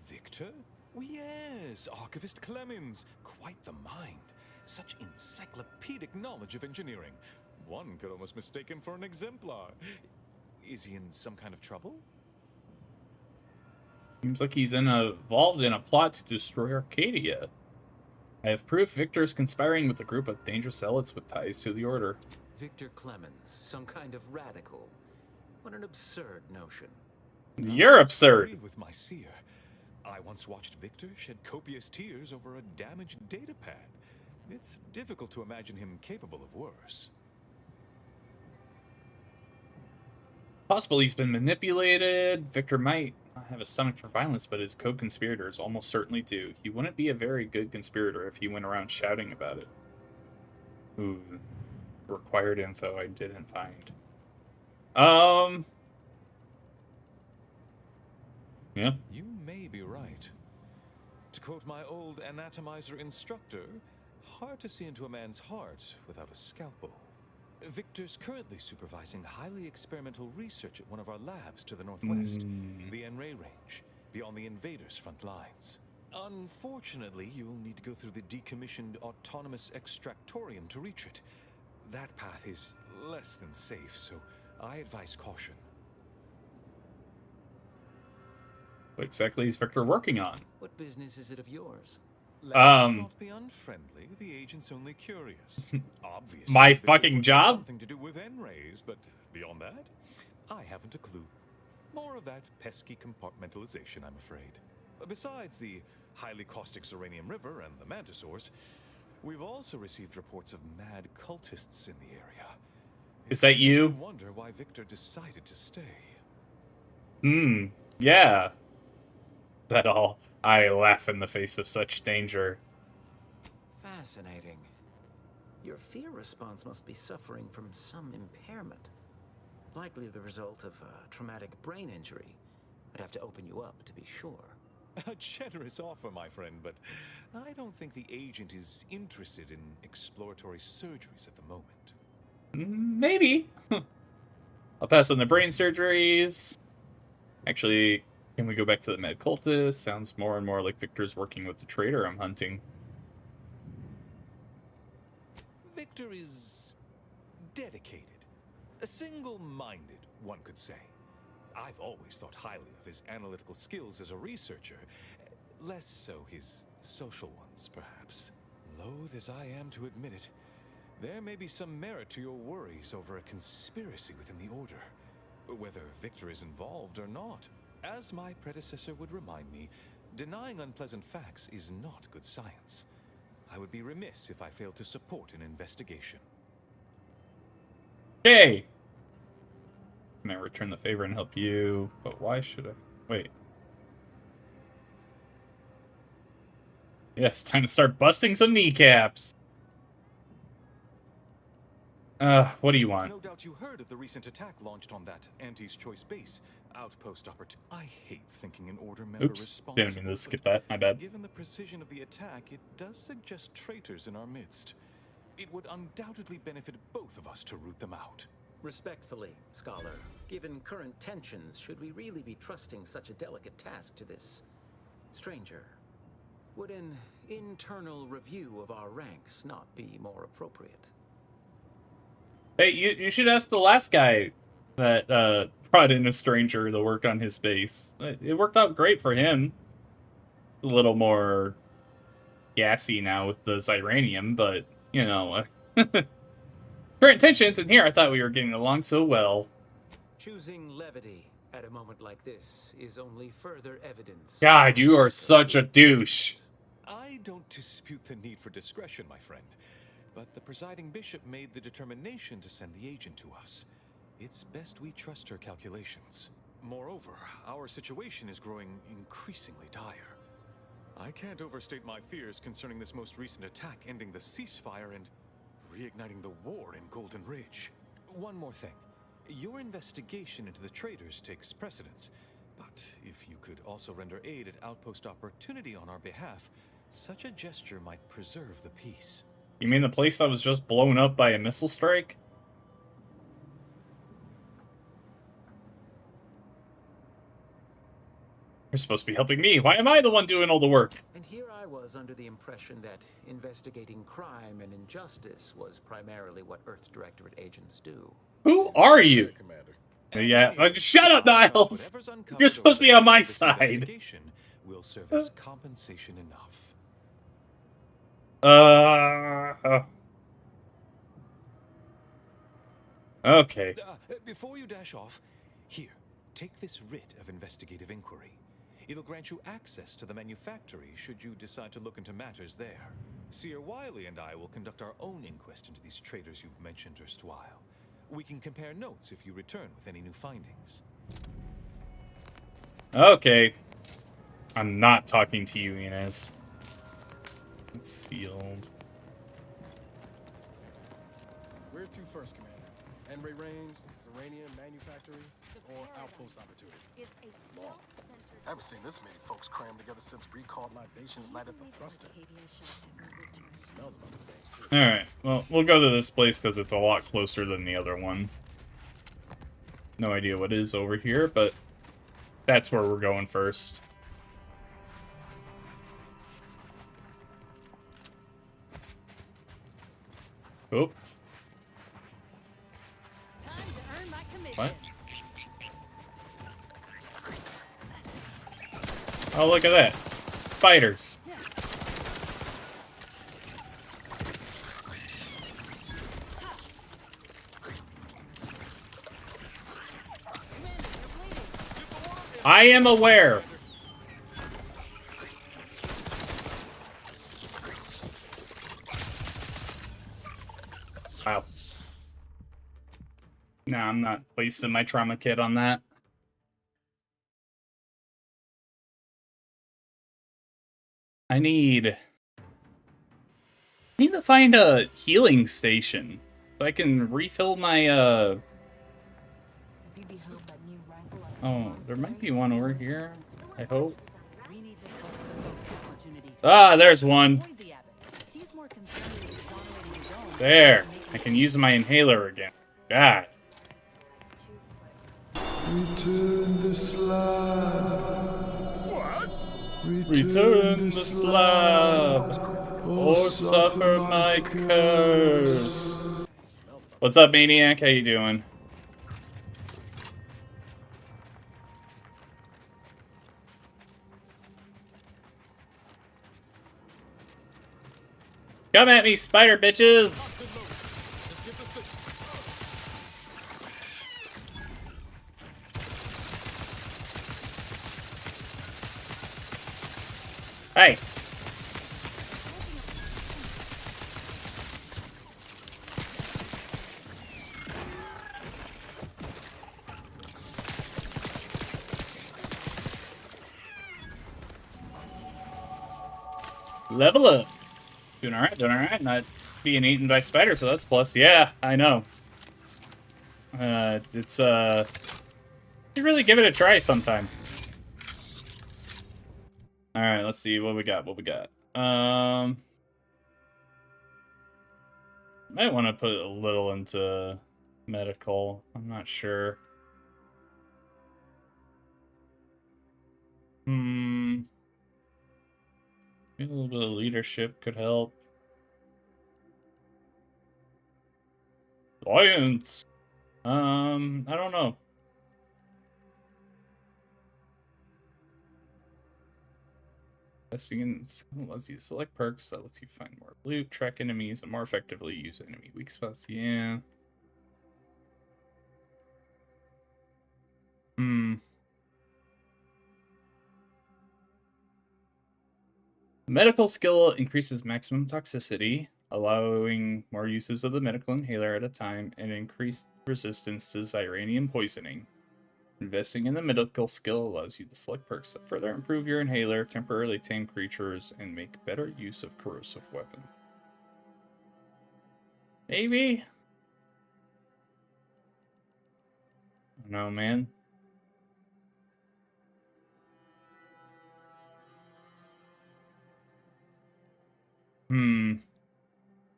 Victor? Oh, yes, Archivist Clemens. Quite the mind. Such encyclopedic knowledge of engineering. One could almost mistake him for an exemplar. Is he in some kind of trouble? Seems like he's involved in a plot to destroy Arcadia. I have proof Victor is conspiring with a group of dangerous zealots with ties to the order. Victor Clemens, some kind of radical. What an absurd notion. You're I absurd. agree with my seer. I once watched Victor shed copious tears over a damaged datapad. It's difficult to imagine him capable of worse. Possible he's been manipulated. Victor might not have a stomach for violence, but his co-conspirators almost certainly do. He wouldn't be a very good conspirator if he went around shouting about it. Ooh. Required info I didn't find. Yeah. You may be right. To quote my old anatomizer instructor, hard to see into a man's heart without a scalpel. Victor's currently supervising highly experimental research at one of our labs to the northwest, the Enray Range, beyond the invaders' front lines. Unfortunately, you'll need to go through the decommissioned autonomous extractorium to reach it. That path is less than safe, so I advise caution. What exactly is Victor working on? What business is it of yours? Let's not be unfriendly. The agent's only curious. Obviously, My Victor's fucking working job? something to do with N-rays, but beyond that, I haven't a clue. More of that pesky compartmentalization, I'm afraid. Besides the highly caustic Serenium River and the Mantisaurs, we've also received reports of mad cultists in the area. Is that you? I wonder why Victor decided to stay. Yeah. That all. I laugh in the face of such danger. Fascinating. Your fear response must be suffering from some impairment. Likely the result of a traumatic brain injury. I'd have to open you up to be sure. A generous offer, my friend, but I don't think the agent is interested in exploratory surgeries at the moment. Maybe. I'll pass on the brain surgeries. Actually, Can we go back to the Mad Cultist? Sounds more and more like Victor's working with the traitor I'm hunting. Victor is dedicated. Single-minded, one could say. I've always thought highly of his analytical skills as a researcher. Less so his social ones, perhaps. Loath as I am to admit it, there may be some merit to your worries over a conspiracy within the Order. Whether Victor is involved or not. As my predecessor would remind me, denying unpleasant facts is not good science. I would be remiss if I failed to support an investigation. Hey! Can I return the favor and help you? But why should I? Wait. Yes, time to start busting some kneecaps. What do you want? No doubt you heard of the recent attack launched on that Auntie's Choice base. Outpost opportunity. I hate thinking an Order member responsible. Didn't mean to skip that. My bad. Given the precision of the attack, it does suggest traitors in our midst. It would undoubtedly benefit both of us to root them out. Respectfully, Scholar, given current tensions, should we really be trusting such a delicate task to this stranger? Would an internal review of our ranks not be more appropriate? Hey, you should ask the last guy that brought in a stranger to work on his base. It worked out great for him. A little more gassy now with the Zyranium, but, you know, current tensions in here, I thought we were getting along so well. Choosing levity at a moment like this is only further evidence. God, you are such a douche. I don't dispute the need for discretion, my friend. But the presiding bishop made the determination to send the agent to us. It's best we trust her calculations. Moreover, our situation is growing increasingly dire. I can't overstate my fears concerning this most recent attack ending the ceasefire and reigniting the war in Golden Ridge. One more thing. Your investigation into the traitors takes precedence. But if you could also render aid at Outpost Opportunity on our behalf, such a gesture might preserve the peace. You mean the place that was just blown up by a missile strike? You're supposed to be helping me. Why am I the one doing all the work? And here I was under the impression that investigating crime and injustice was primarily what Earth Directorate agents do. Who are you? Yeah, shut up, Niles! You're supposed to be on my side. Will serve as compensation enough. Okay. Before you dash off, here, take this writ of investigative inquiry. It'll grant you access to the manufactory should you decide to look into matters there. Seer Wiley and I will conduct our own inquest into these traitors you've mentioned erstwhile. We can compare notes if you return with any new findings. Okay. I'm not talking to you, Inez. It's sealed. Where to first, Commander? Enray Range, Zeranium Manufactory, or Outpost Opportunity? Lord, haven't seen this many folks crammed together since recalled libations lighted the thruster. Smells about the same, too. Alright, well, we'll go to this place because it's a lot closer than the other one. No idea what is over here, but that's where we're going first. Oh. What? Oh, look at that. Spiders. I am aware. Wow. No, I'm not wasting my trauma kit on that. I need to find a healing station so I can refill my Oh, there might be one over here. I hope. Ah, there's one. There. I can use my inhaler again. God. Return the slab. What? Return the slab, or suffer my curse. What's up, Maniac? How you doing? Come at me, spider bitches! Hey! Level up! Doing alright, doing alright. Not being eaten by spiders, so that's plus. Yeah, I know. You really give it a try sometime. Alright, let's see what we got, might want to put a little into medical. I'm not sure. Maybe a little bit of leadership could help. Science! I don't know. Investing in lets you select perks that lets you find more loot, track enemies, and more effectively use enemy weak spots. Yeah. Medical skill increases maximum toxicity, allowing more uses of the medical inhaler at a time, and increased resistance to Zyranium poisoning. Investing in the medical skill allows you to select perks that further improve your inhaler, temporarily tame creatures, and make better use of corrosive weapons. Maybe? I don't know, man.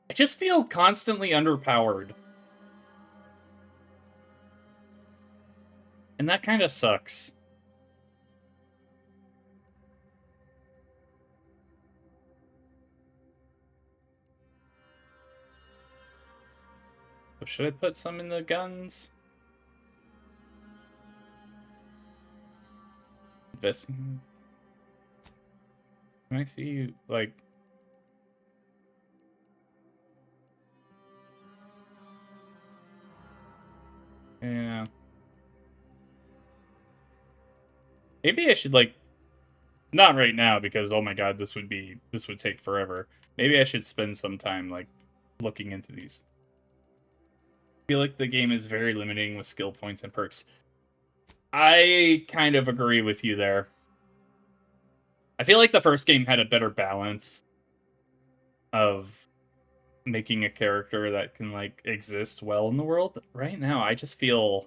I just feel constantly underpowered. And that kind of sucks. So should I put some in the guns? Investing. Can I see you, like... Yeah. Maybe I should, like... Not right now, because, oh my god, this would take forever. Maybe I should spend some time, like, looking into these. I feel like the game is very limiting with skill points and perks. I kind of agree with you there. I feel like the first game had a better balance of making a character that can, like, exist well in the world. Right now, I just feel...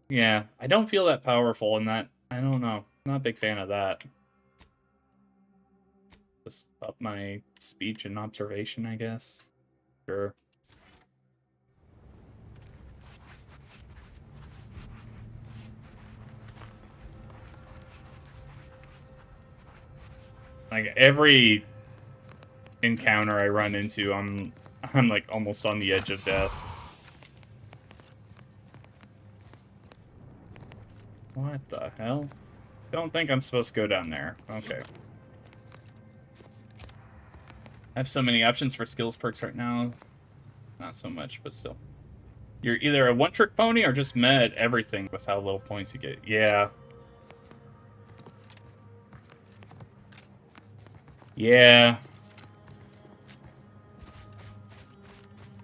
Yeah, I don't feel that powerful in that. I don't know. Not a big fan of that. Just up my speech and observation, I guess. Sure. Like, every encounter I run into, I'm like almost on the edge of death. What the hell? Don't think I'm supposed to go down there. Okay. I have so many options for skills perks right now. Not so much, but still. You're either a one-trick pony or just meh at everything with how little points you get. Yeah. Yeah.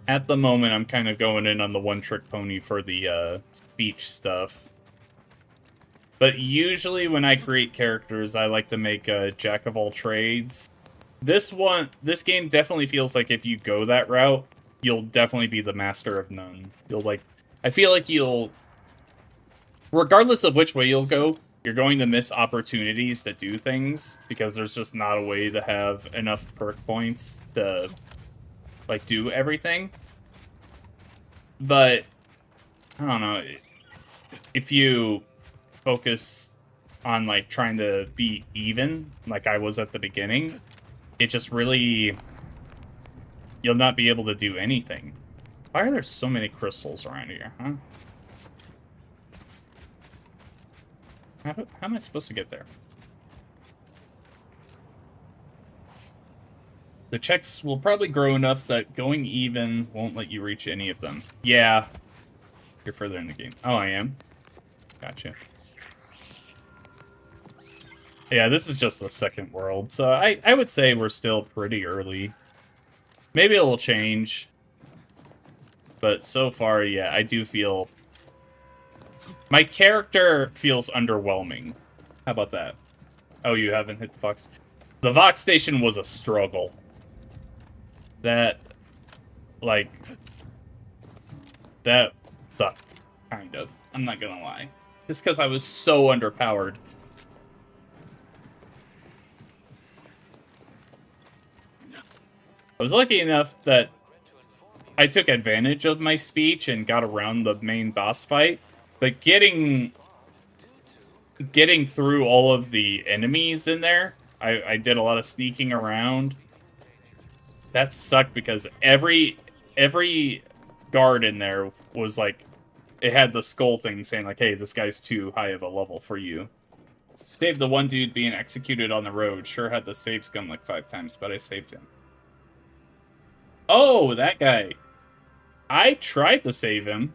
At the moment, I'm kind of going in on the one-trick pony for the speech stuff. But usually when I create characters, I like to make a jack of all trades. This game definitely feels like if you go that route, you'll definitely be the master of none. I feel like regardless of which way you'll go, you're going to miss opportunities to do things because there's just not a way to have enough perk points to, like, do everything. But, I don't know. if you focus on like trying to be even, like I was at the beginning, it just really, you'll not be able to do anything. Why are there so many crystals around here, huh? How am I supposed to get there? The checks will probably grow enough that going even won't let you reach any of them. Yeah. You're further in the game. Oh, I am? Gotcha. Yeah, this is just the second world, so I would say we're still pretty early. Maybe it'll change. But so far, yeah, I do feel... My character feels underwhelming. How about that? Oh, you haven't hit the Vox? The Vox station was a struggle. That, like... That sucked, kind of. I'm not gonna lie. Just because I was so underpowered. I was lucky enough that I took advantage of my speech and got around the main boss fight, but getting through all of the enemies in there, I did a lot of sneaking around. That sucked because every guard in there was like, it had the skull thing saying like, hey, this guy's too high of a level for you. Saved the one dude being executed on the road. Sure had to save scum like 5 times, but I saved him. Oh, that guy. I tried to save him.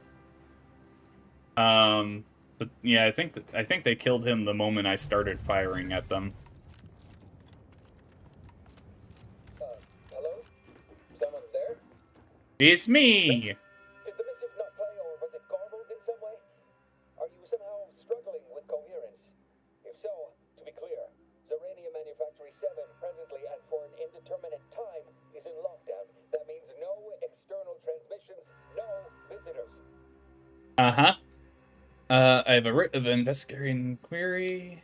But yeah, I think they killed him the moment I started firing at them. Hello? Someone there? It's me. Did the missive not play, or was it garbled in some way? Are you somehow struggling with coherence? If so, to be clear, Zerania Manufactory 7 presently and for an indeterminate time is in lockdown. That means no external transmissions, no visitors. Uh-huh. I have a writ of investigating query.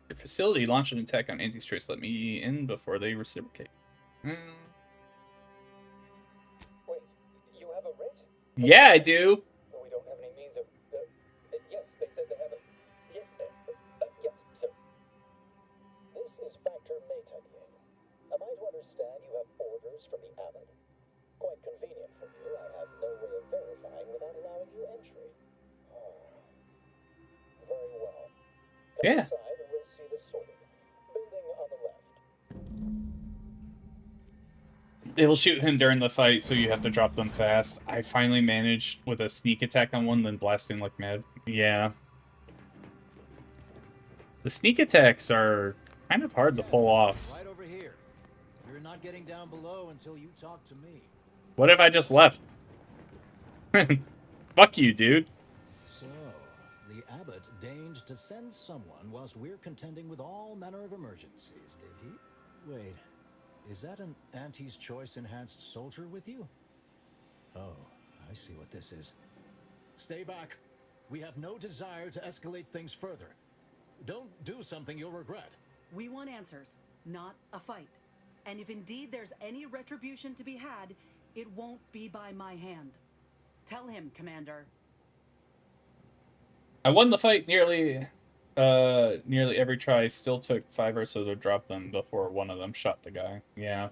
The facility launched an attack on anti-strays. Let me in before they reciprocate. Wait, you have a writ? Yeah, I do. We don't have any means of... yes, they said they have a... yes, sir. This is Factor Maytunian. Am I to understand you have orders from the Abbot? Quite convenient for you. I have no way of verifying without allowing you entry. Very well. Come Yeah. inside and we'll see the sword. Building on the left. They will shoot him during the fight, so you have to drop them fast. I finally managed with a sneak attack on one, then blasting like mad. Yeah. The sneak attacks are kind of hard to pull off. Right over here. You're not getting down below until you talk to me. What if I just left? Fuck you, dude. So, the Abbot deigned to send someone whilst we're contending with all manner of emergencies, did he? Wait, is that an Auntie's Choice enhanced soldier with you? Oh, I see what this is. Stay back. We have no desire to escalate things further. Don't do something you'll regret. We want answers, not a fight. And if indeed there's any retribution to be had, it won't be by my hand. Tell him, Commander. I won the fight nearly every try. Still took 5 or so to drop them before one of them shot the guy. Yeah.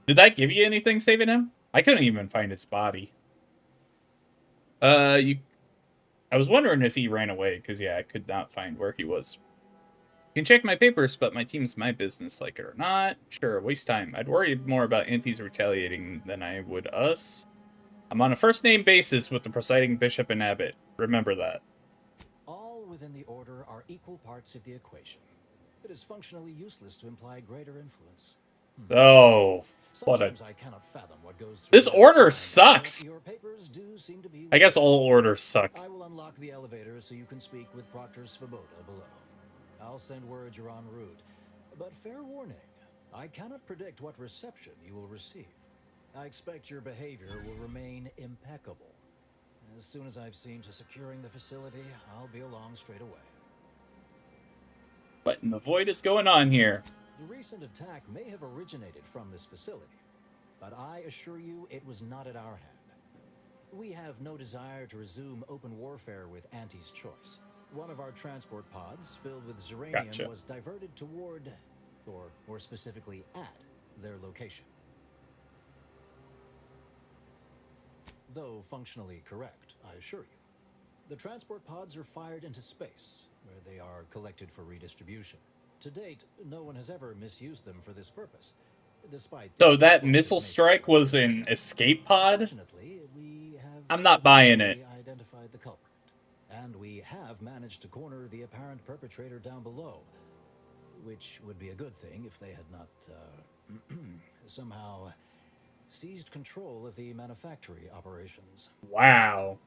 Did that give you anything saving him? I couldn't even find his body. I was wondering if he ran away, because yeah, I could not find where he was. You can check my papers, but my team's my business, like it or not. Sure, waste time. I'd worry more about Antis retaliating than I would us. I'm on a first-name basis with the presiding bishop and abbot. Remember that. All within the order are equal parts of the equation. It is functionally useless to imply greater influence. Oh, what a... Sometimes I cannot fathom what goes through This their order mind, sucks! but your papers do seem to be I guess all orders suck. I will unlock the elevator so you can speak with Proctor Svoboda below. I'll send word you're en route. But fair warning, I cannot predict what reception you will receive. I expect your behavior will remain impeccable. As soon as I've seen to securing the facility, I'll be along straight away. What in the void is going on here? The recent attack may have originated from this facility, but I assure you it was not at our hand. We have no desire to resume open warfare with Auntie's choice. One of our transport pods filled with Zeranium Gotcha. was diverted toward, or more specifically at, their location. Though functionally correct, I assure you. The transport pods are fired into space, where they are collected for redistribution. To date, no one has ever misused them for this purpose, despite... So that missile strike was an escape pod? I'm not buying it. Identified the culprit, and we have managed to corner the apparent perpetrator down below, which would be a good thing if they had not somehow seized control of the manufactory operations. Wow.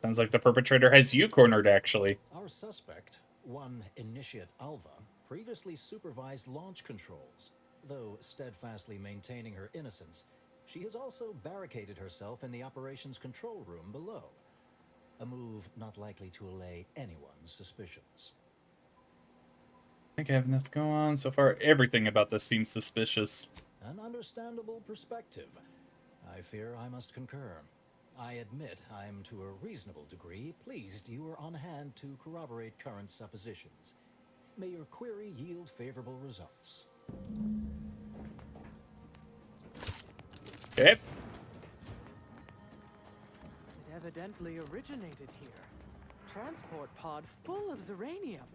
Sounds like the perpetrator has you cornered, actually. Our suspect, one Initiate Alva, previously supervised launch controls. Though steadfastly maintaining her innocence, she has also barricaded herself in the operations control room below. A move not likely to allay anyone's suspicions. I think I have enough to go on. So far, everything about this seems suspicious. An understandable perspective. I fear I must concur. I admit I'm to a reasonable degree pleased you are on hand to corroborate current suppositions. May your query yield favorable results. Okay. It evidently originated here. Transport pod full of Zeranium.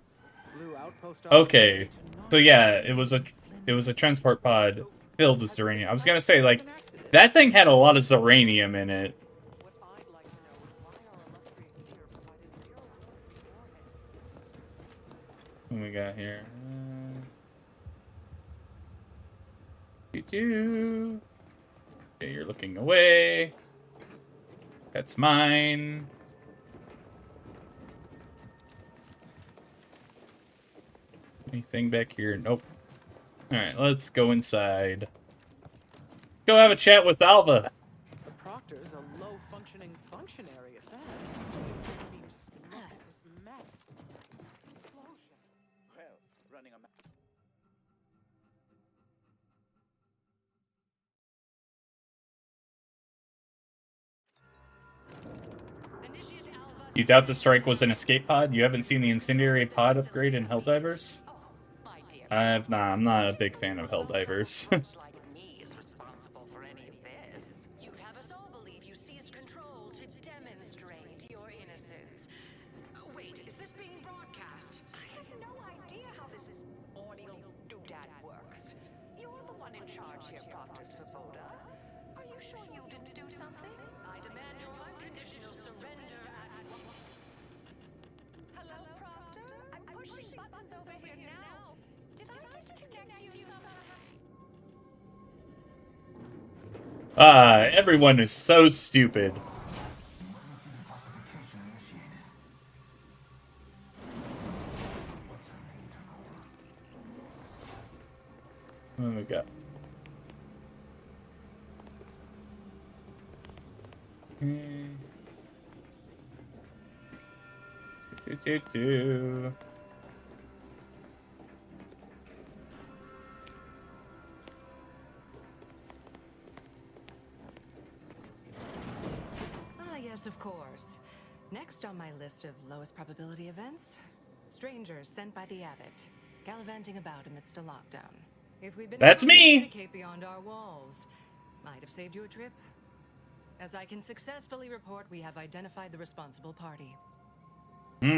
Blue outpost. Okay. So yeah, it was a transport pod filled with Zeranium. I was gonna say, like, that thing had a lot of Zeranium in it. What we got here? Okay, you're looking away. That's mine. Anything back here? Nope. Alright, let's go inside. Go have a chat with Alva. The Proctor's a low-functioning functionary at that. Just look at this mess. Explosion. Well, running a You doubt the strike was an escape pod? You haven't seen the incendiary pod upgrade in Helldivers? I'm not a big fan of Helldivers. You'd have us all believe you seized control to demonstrate your innocence. Wait, is this being broadcast? I have no idea how this audio doodad works. You're the one in charge here, Proctor's Svoboda. Are you sure you didn't do something? I demand your unconditional surrender at once. Hello, Proctor? I'm pushing buttons over here now. Did I disconnect you somehow? Everyone is so stupid. What do we got? Yes, of course. Next on my list of lowest probability events, strangers sent by the Abbot, gallivanting about amidst a lockdown. If we'd been That's able to me! communicate beyond our walls, might have saved you a trip. As I can successfully report, we have identified the responsible party. Well,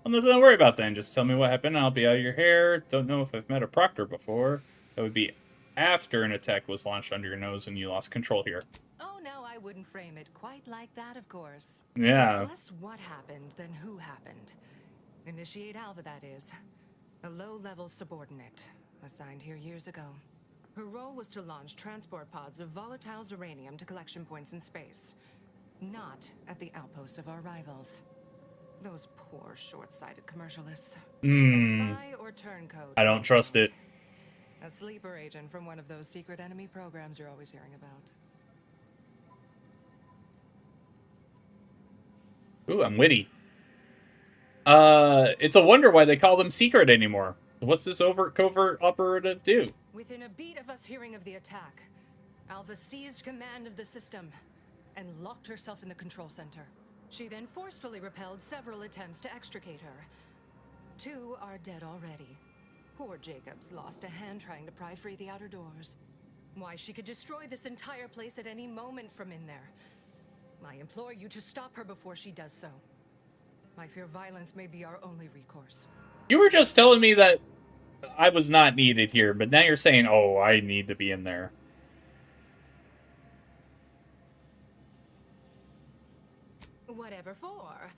nothing to worry about then. Just tell me what happened and I'll be out of your hair. Don't know if I've met a Proctor before. That would be after an attack was launched under your nose and you lost control here. Oh, no, I wouldn't frame it quite like that, of course. Yeah. It's less what happened than who happened. Initiate Alva, that is. A low-level subordinate, assigned here years ago. Her role was to launch transport pods of volatile Zeranium to collection points in space. Not at the outposts of our rivals. Those poor, short-sighted commercialists. A spy or turncoat. I don't trust it. A sleeper agent from one of those secret enemy programs you're always hearing about. Ooh, I'm witty. It's a wonder why they call them secret anymore. What's this covert operative do? Within a beat of us hearing of the attack, Alpha seized command of the system and locked herself in the control center. She then forcefully repelled several attempts to extricate her. 2 are dead already. Poor Jacobs lost a hand trying to pry free the outer doors. Why, she could destroy this entire place at any moment from in there. I implore you to stop her before she does so. I fear violence may be our only recourse. You were just telling me that I was not needed here, but now you're saying, oh, I need to be in there. Whatever for.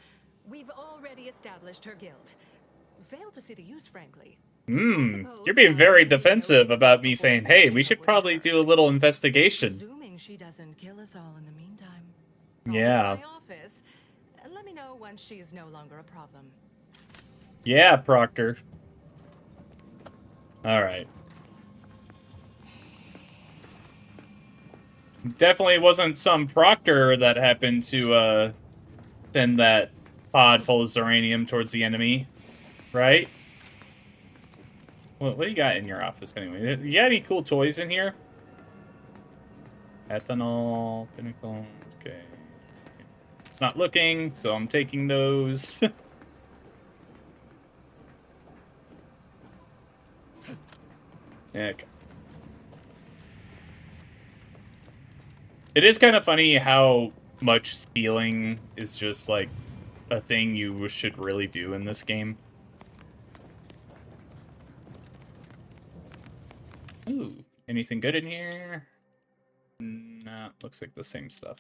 We've already established her guilt. Failed to see the use, frankly. You're being very defensive about me saying, hey, we should probably do a little investigation. Presuming she doesn't kill us all in the meantime. Yeah. My office. Let me know once she's no longer a problem. Yeah, Proctor. Alright. Definitely wasn't some Proctor that happened to, send that pod full of Zeranium towards the enemy. Right? What do you got in your office, anyway? You got any cool toys in here? Ethanol, pinnacle, okay. Not looking, so I'm taking those. Okay. It is kind of funny how much stealing is just, like, a thing you should really do in this game. Ooh, anything good in here? Nah, looks like the same stuff.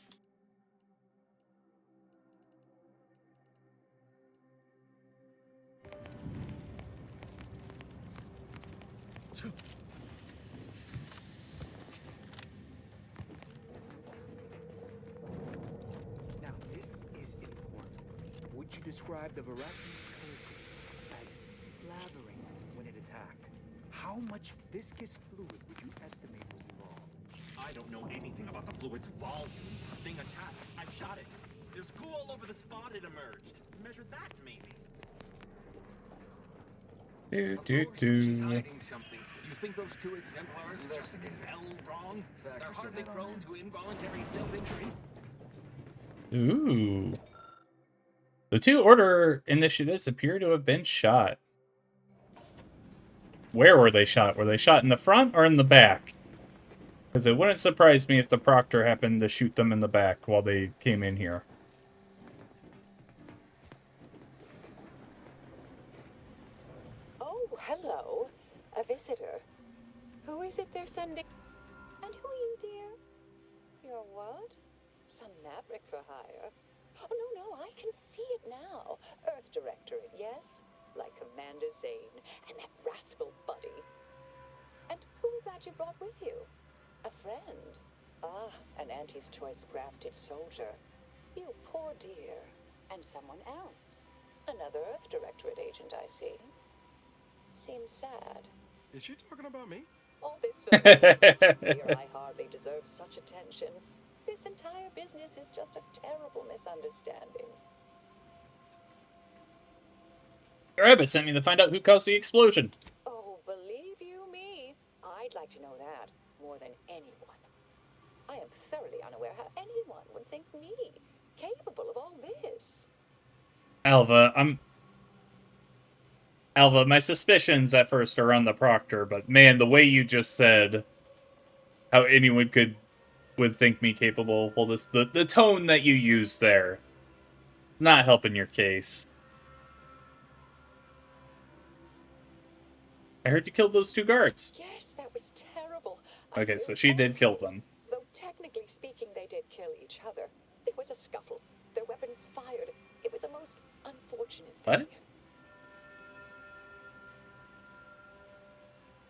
Now, this is important. Would you describe the Varachni's curse as slavering when it attacked? How much viscous fluid would you estimate was involved? I don't know anything about the fluid's volume. The thing attacked. I shot it. There's goo all over the spot it emerged. Measure that, maybe. She's hiding something. You think those 2 exemplars just fell wrong? They're hardly prone to involuntary self-injury. Ooh. The 2 Order initiatives appear to have been shot. Where were they shot? Were they shot in the front or in the back? Because it wouldn't surprise me if the Proctor happened to shoot them in the back while they came in here. Oh, hello. A visitor. Who is it they're sending? And who are you, dear? You're what? Some maverick for hire? Oh, no, I can see it now. Earth Directorate, yes? Like Commander Zane and that rascal Buddy. And who is that you brought with you? A friend. Ah, an Auntie's Choice grafted soldier. You poor dear. And someone else. Another Earth Directorate agent, I see. Seems sad. Is she talking about me? All this for me. Dear, I hardly deserve such attention. This entire business is just a terrible misunderstanding. Rabbit sent me to find out who caused the explosion. Oh, believe you me, I'd like to know that more than anyone. I am thoroughly unaware how anyone would think me capable of all this. Alva, my suspicions at first are on the Proctor, but man, the way you just said how anyone would think me capable, well, the tone that you used there, not helping your case. I heard you killed those 2 guards. Yes, that was terrible. Okay, so she did kill them. Though technically speaking, they did kill each other. There was a scuffle. Their weapons fired. It was a most unfortunate thing. What?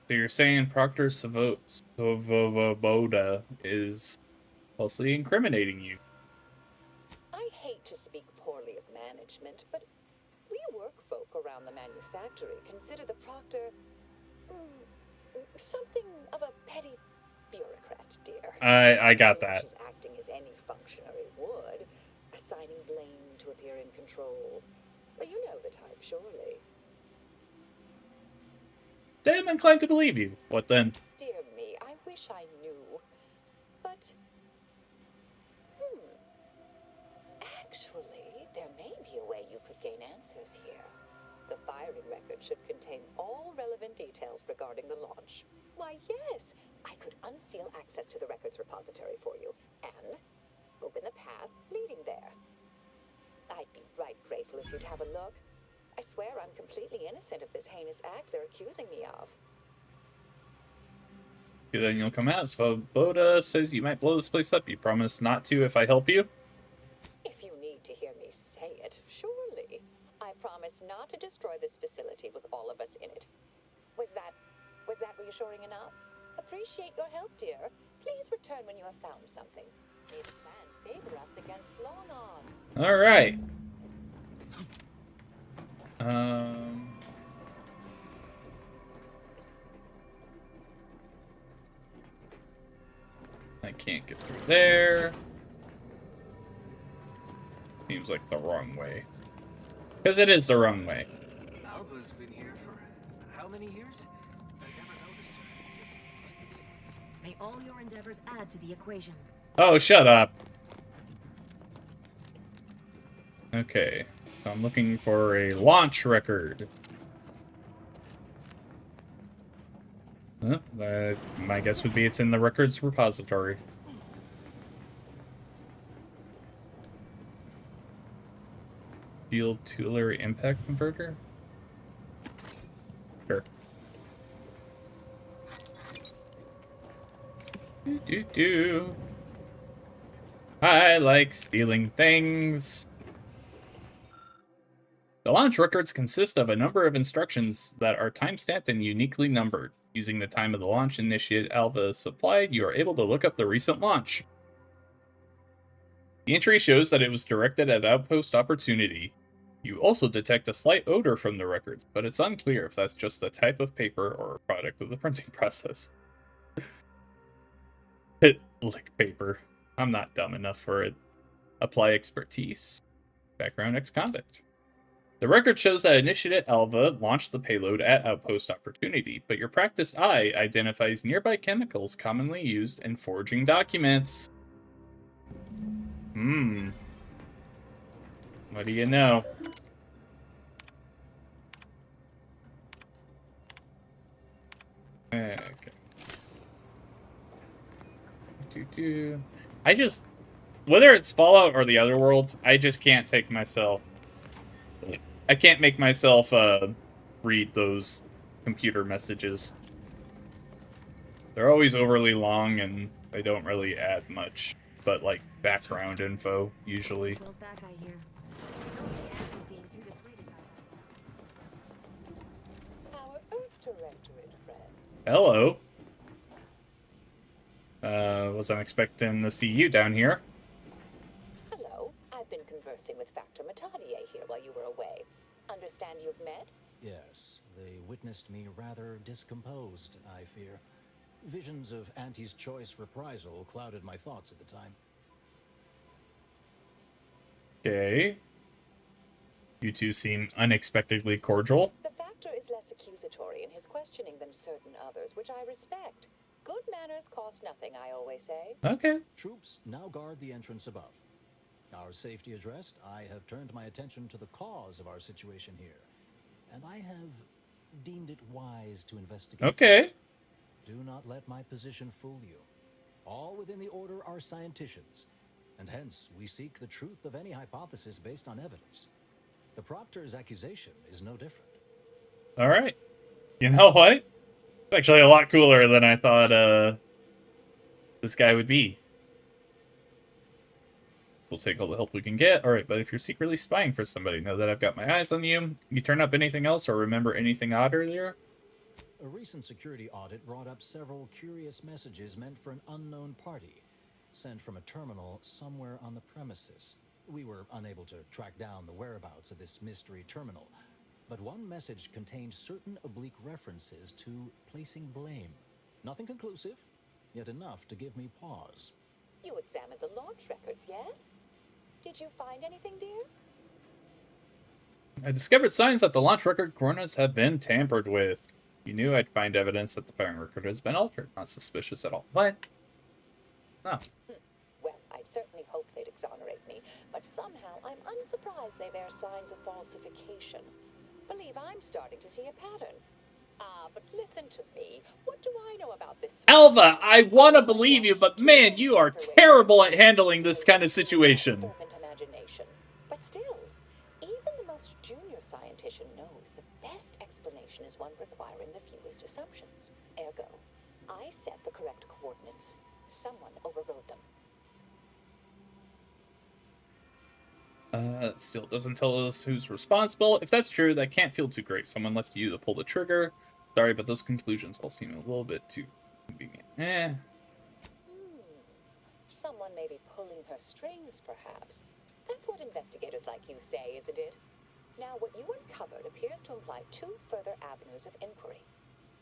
So you're saying Proctor Svoboda is falsely incriminating you? I hate to speak poorly of management, but we workfolk around the manufactory consider the Proctor something of a petty bureaucrat, dear. I got that. She's acting as any functionary would, assigning blame to appear in control. Well, you know the type, surely. I'm inclined to believe you. What then? Dear me, I wish I knew. answers here. The firing record should contain all relevant details regarding the launch. Why, yes, I could unseal access to the records repository for you and open the path leading there. I'd be right grateful if you'd have a look. I swear I'm completely innocent of this heinous act they're accusing me of. Then you'll come out. Svoboda says you might blow this place up. You promise not to if I help you? If you need to hear me say it, surely. I promise not to destroy this facility with all of us in it. Was that reassuring enough? Appreciate your help, dear. Please return when you have found something. May the plan favor us against long odds. Alright. I can't get through there. Seems like the wrong way. Because it is the wrong way. Alva's been here for how many years? May all your endeavors add to the equation. Oh, shut up. Okay. So I'm looking for a launch record. My guess would be it's in the records repository. Field Tulare impact converter? Sure. Do. I like stealing things. The launch records consist of a number of instructions that are time-stamped and uniquely numbered. Using the time of the launch initiate Alva supplied, you are able to look up the recent launch. The entry shows that it was directed at Outpost Opportunity. You also detect a slight odor from the records, but it's unclear if that's just the type of paper or a product of the printing process. Lick paper. I'm not dumb enough for it. Apply expertise. Background ex-convict. The record shows that Initiate Alva launched the payload at Outpost Opportunity, but your practiced eye identifies nearby chemicals commonly used in forging documents. What do you know? Okay. I just... Whether it's Fallout or the other worlds, I just can't take myself... I can't make myself read those computer messages. They're always overly long and they don't really add much, but like background info usually. Our Earth Directorate friend. Hello. Wasn't expecting to see you down here. Hello. I've been conversing with Factor Matadier here while you were away. Understand you've met? Yes, they witnessed me rather discomposed, I fear. Visions of Auntie's choice reprisal clouded my thoughts at the time. Okay. You two seem unexpectedly cordial. The Factor is less accusatory in his questioning than certain others, which I respect. Good manners cost nothing, I always say. Okay. Troops now guard the entrance above. Our safety addressed, I have turned my attention to the cause of our situation here, and I have deemed it wise to investigate. Okay. Further. Do not let my position fool you. All within the Order are scienticians, and hence we seek the truth of any hypothesis based on evidence. The Proctor's accusation is no different. All right. You know what? It's actually a lot cooler than I thought this guy would be. We'll take all the help we can get. Alright, but if you're secretly spying for somebody, know that I've got my eyes on you. You turn up anything else or remember anything odd earlier? A recent security audit brought up several curious messages meant for an unknown party, sent from a terminal somewhere on the premises. We were unable to track down the whereabouts of this mystery terminal, but one message contained certain oblique references to placing blame. Nothing conclusive, yet enough to give me pause. You examined the launch records, yes? Did you find anything, dear? I discovered signs that the launch record coordinates have been tampered with. You knew I'd find evidence that the firing record has been altered. Not suspicious at all. What? No. Well, I'd certainly hope they'd exonerate me, but somehow I'm unsurprised they bear signs of falsification. Believe I'm starting to see a pattern. But listen to me. What do I know about this? Alva, I want to believe you, but man, you are terrible at handling this kind of situation. Fervent imagination. But still, even the most junior scientist knows the best explanation is one requiring the fewest assumptions. Ergo, I set the correct coordinates. Someone overrode them. Still doesn't tell us who's responsible. If that's true, that can't feel too great. Someone left you to pull the trigger. Sorry, but those conclusions all seem a little bit too convenient. Someone may be pulling her strings, perhaps. That's what investigators like you say, isn't it? Now, what you uncovered appears to imply two further avenues of inquiry.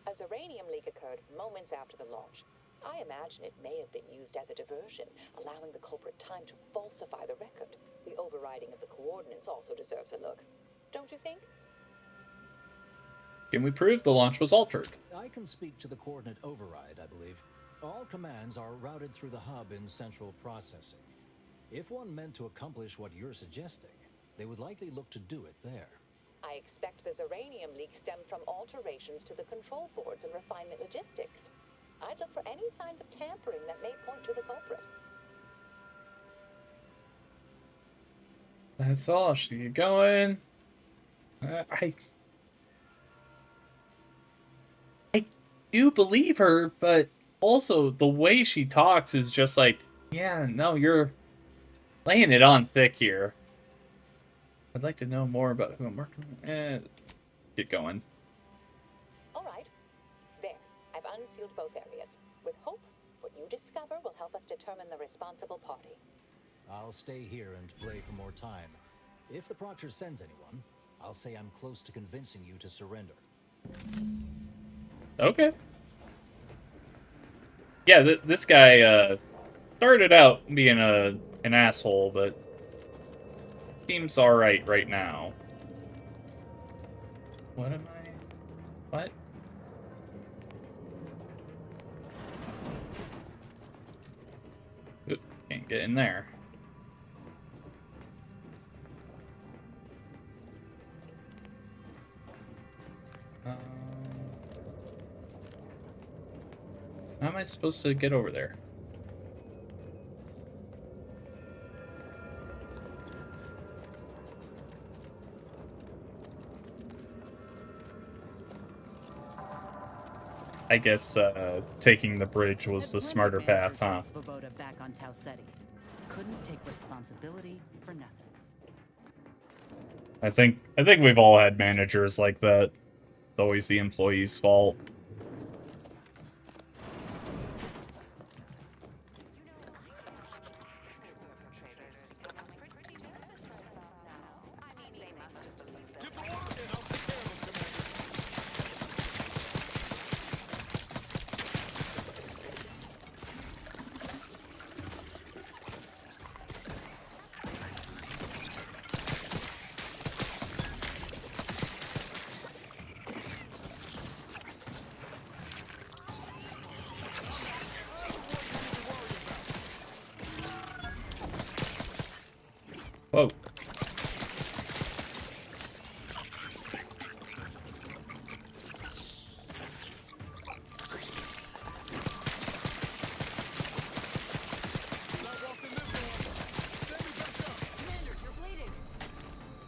A Zeranium leak occurred moments after the launch. I imagine it may have been used as a diversion, allowing the culprit time to falsify the record. The overriding of the coordinates also deserves a look. Don't you think? Can we prove the launch was altered? I can speak to the coordinate override, I believe. All commands are routed through the hub in central processing. If one meant to accomplish what you're suggesting, they would likely look to do it there. I expect the Zeranium leak stemmed from alterations to the control boards and refinement logistics. I'd look for any signs of tampering that may point to the culprit. That's all. Should we get going? I do believe her, but also the way she talks is just like, yeah, no, you're laying it on thick here. I'd like to know more about who I'm working with. Get going. All right. There. I've unsealed both areas. With hope, what you discover will help us determine the responsible party. I'll stay here and pray for more time. If the Proctor sends anyone, I'll say I'm close to convincing you to surrender. Okay. Yeah, this guy started out being an asshole, but seems alright right now. What am I? What? Oop, can't get in there. How am I supposed to get over there? I guess taking the bridge was the smarter path, huh? Svoboda back on Tau Ceti. Couldn't take responsibility for nothing. I think we've all had managers like that. It's always the employee's fault. Whoa.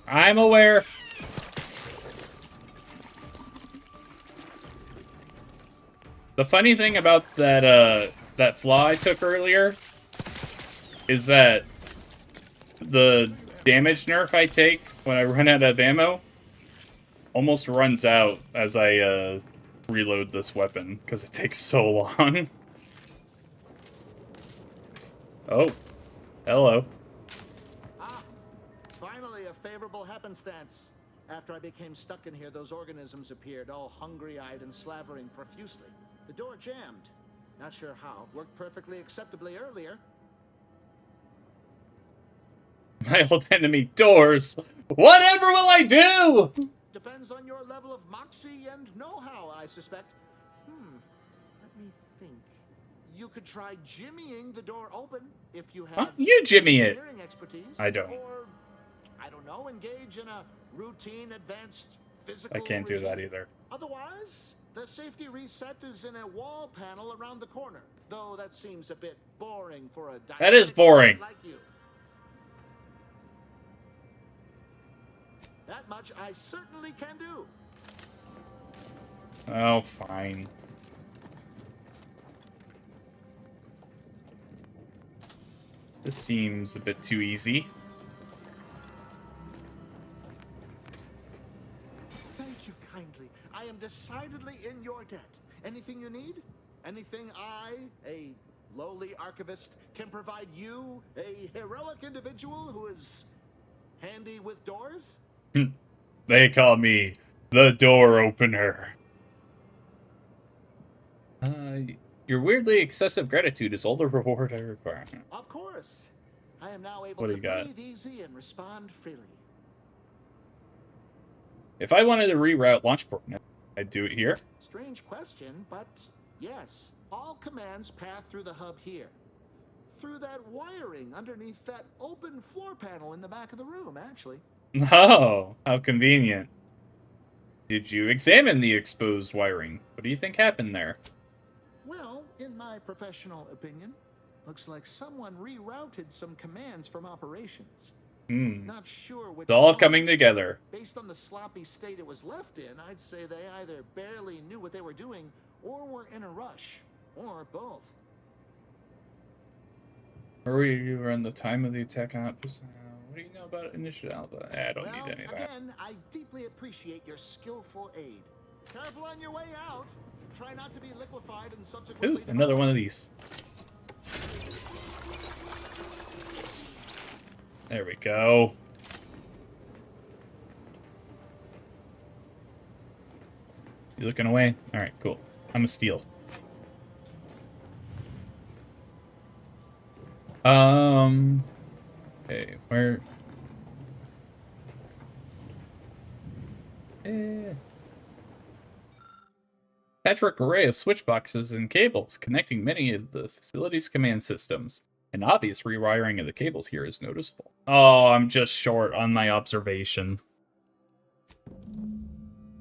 I'm aware. The funny thing about that flaw I took earlier is that the damage nerf I take when I run out of ammo almost runs out as I reload this weapon because it takes so long. Oh, hello. Finally, a favorable happenstance. After I became stuck in here, those organisms appeared, all hungry-eyed and slavering profusely. The door jammed. Not sure how. Worked perfectly acceptably earlier. My old enemy, doors. Whatever will I do? Depends on your level of moxie and know-how, I suspect. Let me think. You could try jimmying the door open if you have You jimmy it. engineering expertise. expertise. I don't. Or, I don't know, engage in a routine advanced physical I can't do that regime. either. Otherwise, the safety reset is in a wall panel around the corner. Though that seems a bit boring for a That is dynamic boring. like you. That much I certainly can do. Oh, fine. This seems a bit too easy. Thank you kindly. I am decidedly in your debt. Anything you need? Anything I, a lowly archivist, can provide you, a heroic individual who is handy with doors? They call me the door opener. Your weirdly excessive gratitude is all the reward I require. Of course. I am now able What do to you got? breathe easy and respond freely. If I wanted to reroute launch port, I'd do it here. Strange question, but yes. All commands pass through the hub here. Through that wiring underneath that open floor panel in the back of the room, actually. Oh, how convenient. Did you examine the exposed wiring? What do you think happened there? Well, in my professional opinion, looks like someone rerouted some commands from operations. Not sure which It's all ones. coming together. Based on the sloppy state it was left in, I'd say they either barely knew what they were doing or were in a rush, or both. Hurry, you were in the time of the attack on What do you know about Initiative Alpha? I don't need any of that. Again, I deeply appreciate your skillful aid. Careful on your way out. Try not to be liquefied and subsequently. Ooh, another one of these. There we go. You looking away? Alright, cool. I'm a steal. Okay, where... Patchwork array of switch boxes and cables connecting many of the facility's command systems. An obvious rewiring of the cables here is noticeable. Oh, I'm just short on my observation.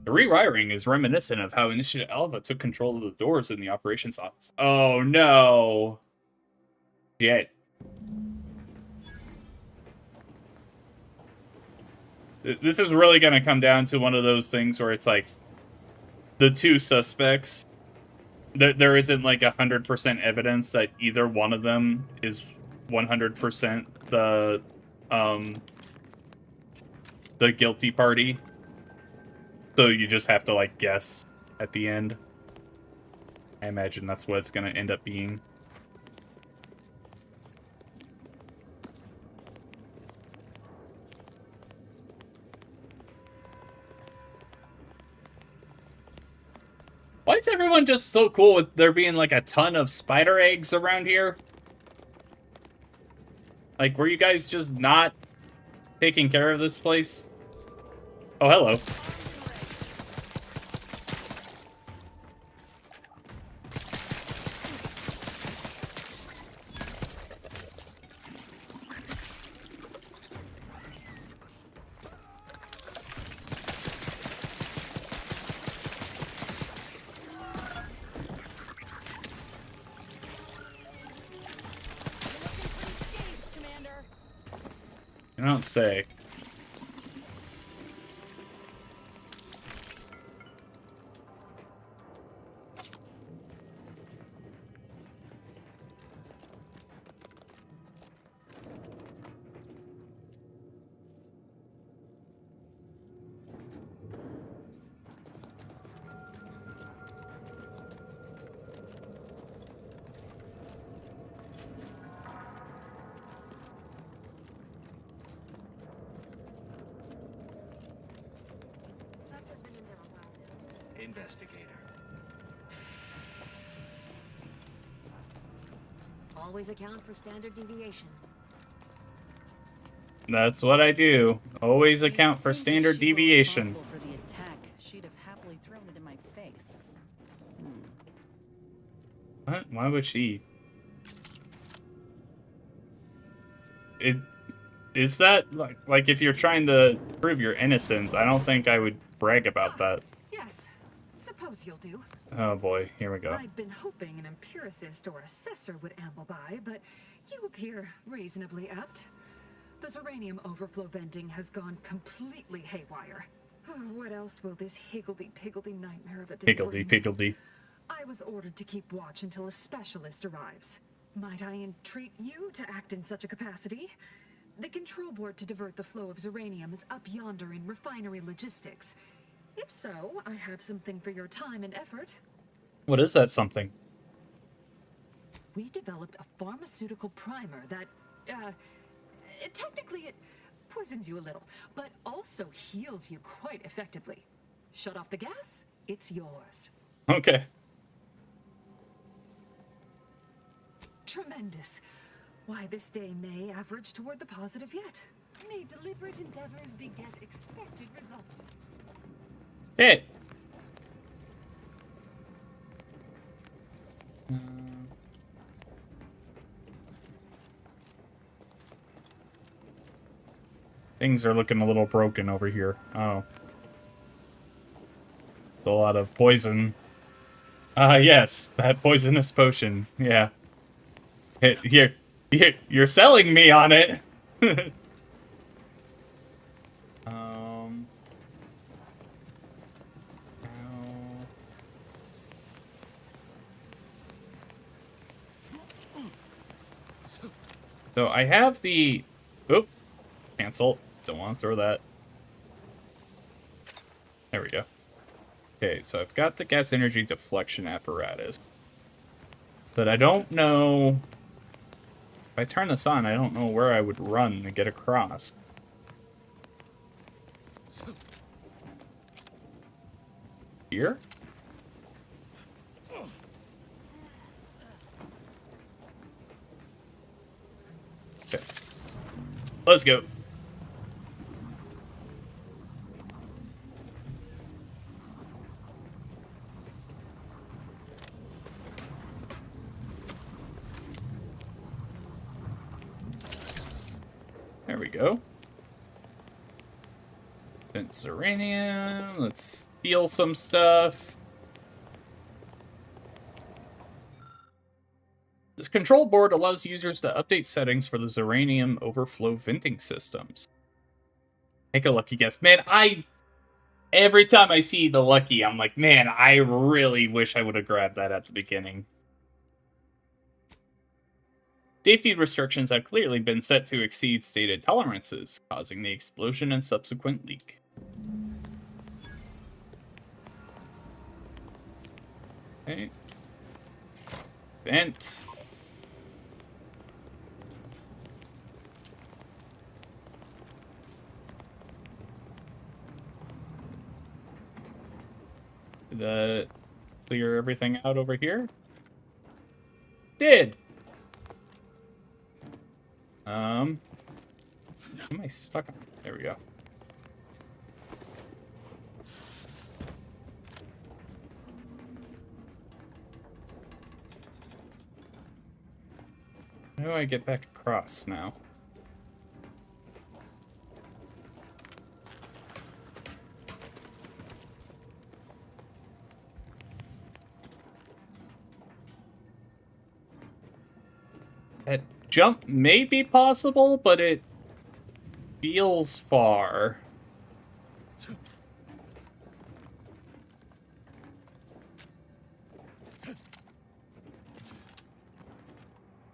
The rewiring is reminiscent of how Initiative Alpha took control of the doors in the operations office. Oh no! Shit. This is really gonna come down to one of those things where it's like, the two suspects, there isn't like 100% evidence that either one of them is 100% the guilty party. So you just have to like guess at the end. I imagine that's what it's gonna end up being. Why is everyone just so cool with there being like a ton of spider eggs around here? Like, were you guys just not taking care of this place? Oh, hello. I don't say. Investigator. Always account for standard deviation. That's what I do. Always account for standard deviation. For the attack, she'd have happily thrown it in my face. What? Why would she? Is that like if you're trying to prove your innocence? I don't think I would brag about that. Yes. Suppose you'll do. Oh boy, here we go. I'd been hoping an empiricist or assessor would amble by, but you appear reasonably apt. The Zeranium overflow venting has gone completely haywire. Oh, what else will this higgledy-piggledy nightmare of a day bring? Higgledy-piggledy. I was ordered to keep watch until a specialist arrives. Might I entreat you to act in such a capacity? The control board to divert the flow of Zeranium is up yonder in refinery logistics. If so, I have something for your time and effort. What is that something? We developed a pharmaceutical primer that, technically it poisons you a little, but also heals you quite effectively. Shut off the gas, it's yours. Okay. Tremendous. Why, this day may average toward the positive yet. May deliberate endeavors beget expected results. Hey. Things are looking a little broken over here. Oh. A lot of poison. Yes, that poisonous potion. Yeah. You're selling me on it. So I have the... Oop. Cancel. Don't want to throw that. There we go. Okay, so I've got the gas energy deflection apparatus. But I don't know... If I turn this on, I don't know where I would run to get across. Here? Okay. Let's go. There we go. It's uranium. Let's steal some stuff. This control board allows users to update settings for the Zeranium overflow venting systems. Take a lucky guess. Man, every time I see the lucky, I'm like, man, I really wish I would have grabbed that at the beginning. Safety restrictions have clearly been set to exceed stated tolerances, causing the explosion and subsequent leak. Okay. Vent. Did that clear everything out over here? Did. Am I stuck on? There we go. How do I get back across now? That jump may be possible, but it feels far.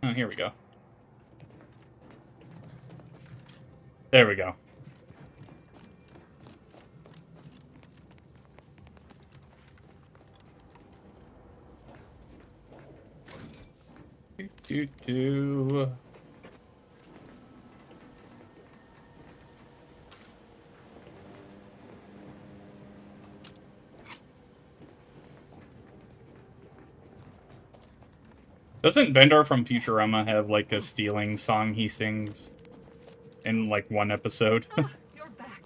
Oh, here we go. There we go. Do. Doesn't Bendor from Futurama have like a stealing song he sings in like one episode? You're back.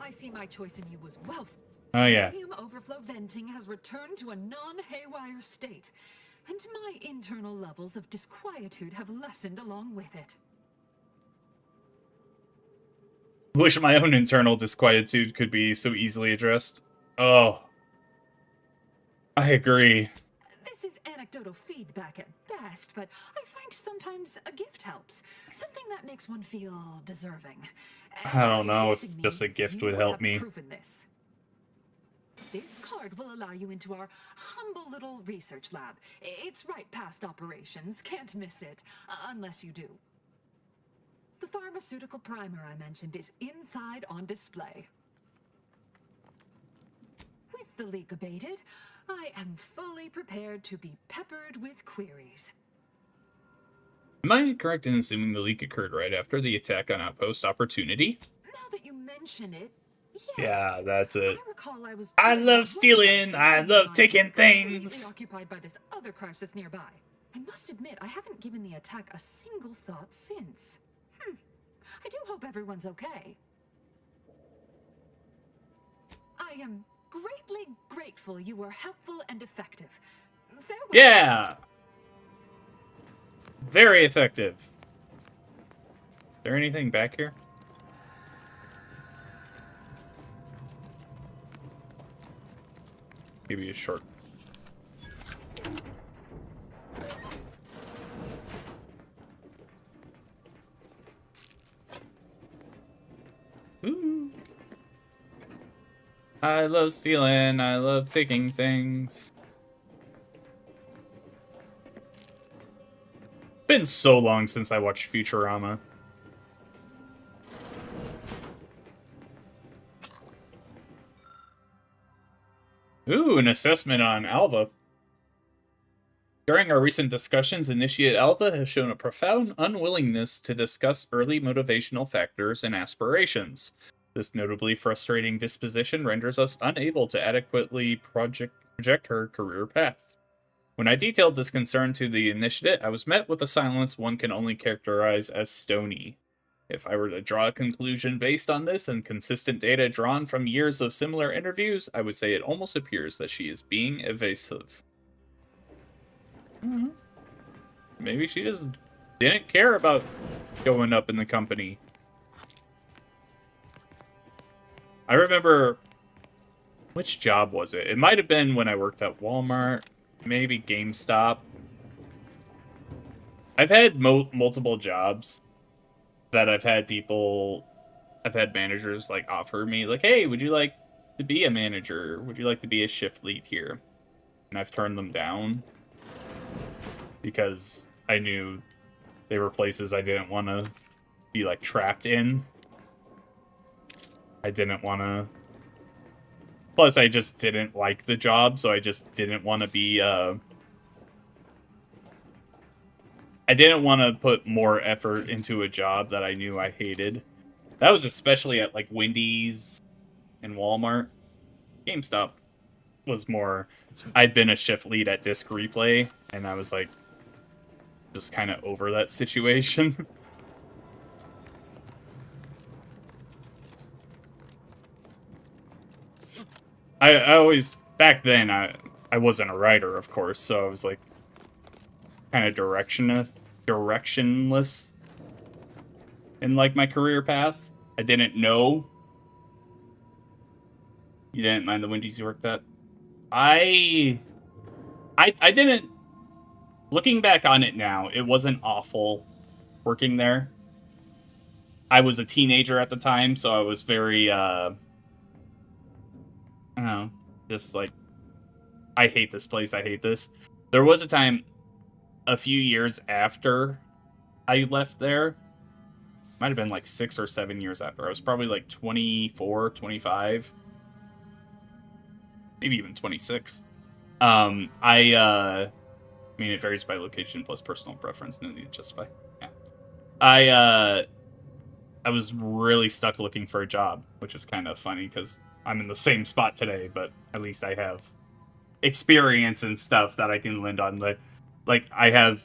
I see my choice in you was wealth. Oh yeah. Uranium overflow venting has returned to a non-haywire state, and my internal levels of disquietude have lessened along with it. Wish my own internal disquietude could be so easily addressed. Oh. I agree. This is anecdotal feedback at best, but I find sometimes a gift helps. Something that makes one feel deserving. I don't know if Assisting me, just a gift you would help have me. proven this. This card will allow you into our humble little research lab. It's right past operations. Can't miss it, unless you do. The pharmaceutical primer I mentioned is inside on display. With the leak abated, I am fully prepared to be peppered with queries. Am I correct in assuming the leak occurred right after the attack on Outpost Opportunity? Now that you mention it, Yeah, that's it. I recall I was I put in love one stealing, crisis I and love was taking completely things. occupied by this other crisis nearby. I must admit, I haven't given the attack a single thought since. I do hope everyone's okay. I am greatly grateful you were helpful and effective. Farewell. Yeah! Very effective. Is there anything back here? Give you a short. Ooh. I love stealing, I love taking things. Been so long since I watched Futurama. Ooh, an assessment on Alva. During our recent discussions, Initiate Alva has shown a profound unwillingness to discuss early motivational factors and aspirations. This notably frustrating disposition renders us unable to adequately project her career path. When I detailed this concern to the Initiate, I was met with a silence one can only characterize as stony. If I were to draw a conclusion based on this and consistent data drawn from years of similar interviews, I would say it almost appears that she is being evasive. Maybe she just didn't care about going up in the company. I remember... which job was it? It might have been when I worked at Walmart. Maybe GameStop. I've had multiple jobs that I've had managers like offer me like, hey, would you like to be a manager? Would you like to be a shift lead here? And I've turned them down because I knew they were places I didn't want to be like trapped in. I didn't want to. Plus, I just didn't like the job, so I just didn't want to be, I didn't want to put more effort into a job that I knew I hated. That was especially at, like, Wendy's and Walmart. GameStop was more... I'd been a shift lead at Disc Replay, and I was, like, just kind of over that situation. I always, back then, I wasn't a writer, of course, so I was, like, kind of directionless in, like, my career path. I didn't know. You didn't mind the Wendy's you worked at? I didn't, looking back on it now, it wasn't awful working there. I was a teenager at the time, so I was very, I don't know, just like, I hate this place, I hate this. There was a time, a few years after I left there, might have been like 6 or 7 years after, I was probably like 24, 25, maybe even 26. I mean, it varies by location plus personal preference, no need to justify. Yeah. I was really stuck looking for a job, which is kind of funny because I'm in the same spot today, but at least I have experience and stuff that I can lend on. Like I've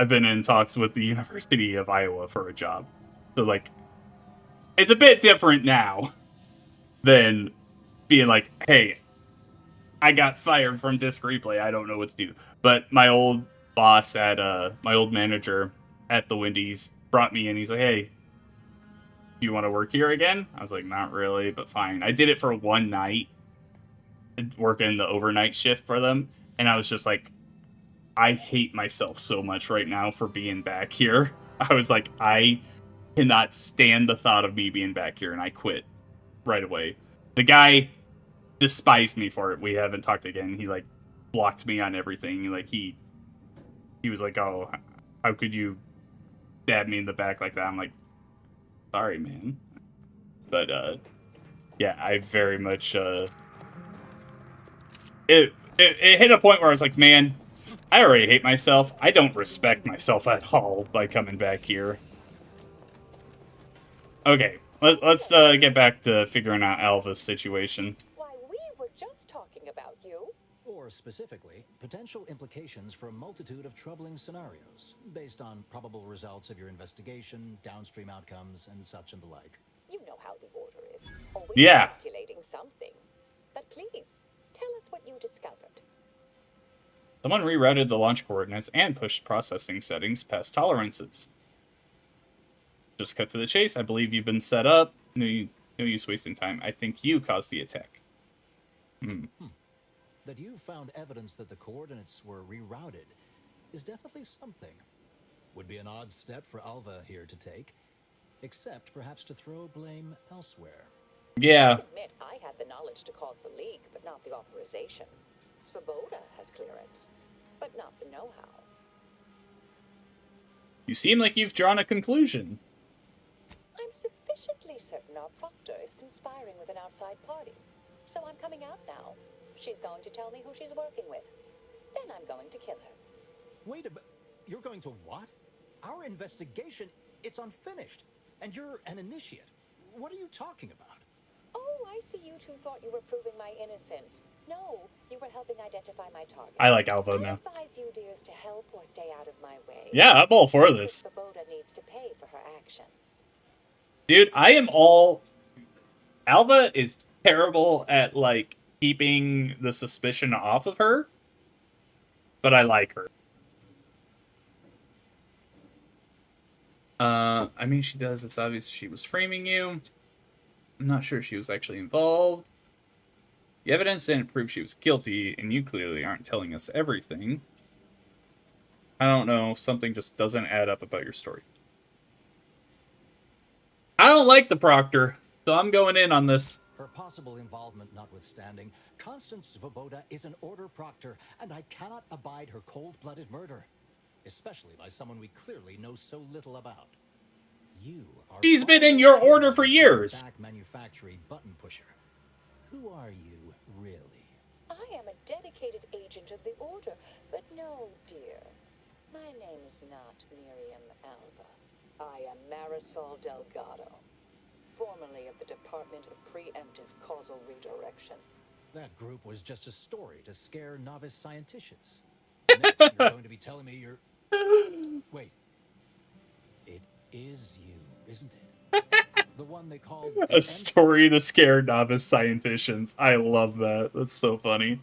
been in talks with the University of Iowa for a job. So, like, it's a bit different now than being like, hey, I got fired from Disc Replay, I don't know what to do. But my old boss at, my old manager at the Wendy's brought me in, he's like, hey, do you want to work here again? I was like, not really, but fine. I did it for one night, working the overnight shift for them, and I was just like, I hate myself so much right now for being back here. I was like, I cannot stand the thought of me being back here, and I quit right away. The guy despised me for it. We haven't talked again. He, like, blocked me on everything. Like, he was like, oh, how could you stab me in the back like that? I'm like, sorry, man. But, yeah, I very much, it hit a point where I was like, man, I already hate myself. I don't respect myself at all by coming back here. Okay, let's get back to figuring out Alva's situation. Why, we were just talking about you. Or specifically, potential implications for a multitude of troubling scenarios, based on probable results of your investigation, downstream outcomes, and such and the like. You know how the Order is. Always Yeah. calculating something. But please, tell us what you discovered. Someone rerouted the launch coordinates and pushed processing settings past tolerances. Just cut to the chase. I believe you've been set up. No use wasting time. I think you caused the attack. That you found evidence that the coordinates were rerouted is definitely something. Would be an odd step for Alva here to take, except perhaps to throw blame elsewhere. Yeah. I admit I had the knowledge to cause the leak, but not the authorization. Svoboda has clearance, but not the know-how. You seem like you've drawn a conclusion. I'm sufficiently certain our proctor is conspiring with an outside party. So I'm coming out now. She's going to tell me who she's working with. Then I'm going to kill her. Wait a minute. You're going to what? Our investigation, it's unfinished. And you're an initiate. What are you talking about? Oh, I see you two thought you were proving my innocence. No, you were helping identify my target. I like Alva now. I advise you, dears, to help or stay out of my way. Yeah, I'm all for this. Svoboda needs to pay for her actions. Dude, I am all... Alva is terrible at, like, keeping the suspicion off of her, but I like her. I mean, she does. It's obvious she was framing you. I'm not sure she was actually involved. The evidence didn't prove she was guilty, and you clearly aren't telling us everything. I don't know. Something just doesn't add up about your story. I don't like the proctor, so I'm going in on this. Her possible involvement notwithstanding, Constance Svoboda is an Order proctor, and I cannot abide her cold-blooded murder. Especially by someone we clearly know so little about. You are... She's been in your Order for years. ...back manufacturing button pusher. Who are you, really? I am a dedicated agent of the Order, but no, dear. My name is not Miriam Alva. I am Marisol Delgado, formerly of the Department of Preemptive Causal Redirection. That group was just a story to scare novice scienticians. Next, you're going to be telling me you're... Wait. It is you, isn't it? The one they called... A story to scare novice scienticians. I love that. That's so funny.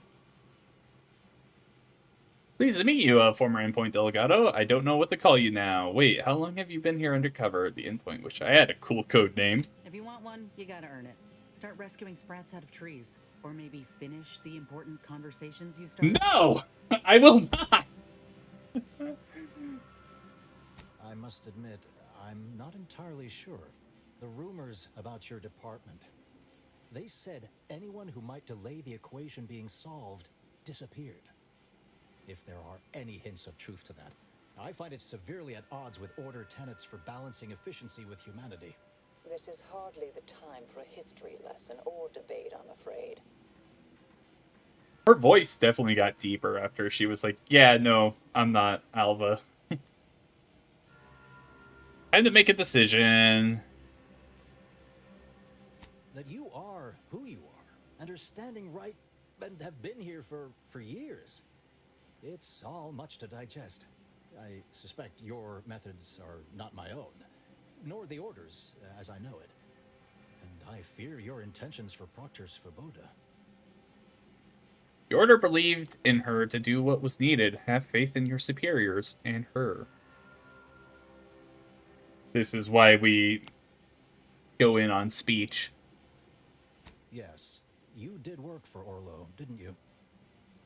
Pleased to meet you, former Endpoint Delgado. I don't know what to call you now. Wait, how long have you been here undercover at the Endpoint? Wish I had a cool code name. If you want one, you gotta earn it. Start rescuing sprats out of trees. Or maybe finish the important conversations you started. No! I will not! I must admit, I'm not entirely sure. The rumors about your department. They said anyone who might delay the equation being solved disappeared. If there are any hints of truth to that, I find it severely at odds with Order tenets for balancing efficiency with humanity. This is hardly the time for a history lesson or debate, I'm afraid. Her voice definitely got deeper after she was like, yeah, no, I'm not Alva. I had to make a decision. That you are who you are, and are standing right, and have been here for years. It's all much to digest. I suspect your methods are not my own, nor the Order's, as I know it. And I fear your intentions for Proctor Svoboda. The Order believed in her to do what was needed. Have faith in your superiors and her. This is why we go in on speech. Yes, you did work for Orlo, didn't you?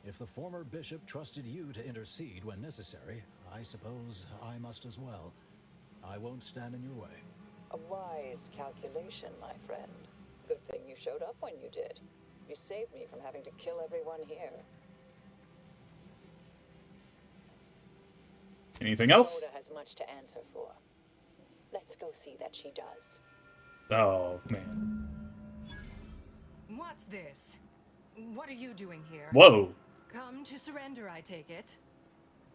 If the former bishop trusted you to intercede when necessary, I suppose I must as well. I won't stand in your way. A wise calculation, my friend. Good thing you showed up when you did. You saved me from having to kill everyone here. Anything else? Rhoda has much to answer for. Let's go see that she does. Oh, man. What's this? What are you doing here? Whoa. Come to surrender, I take it.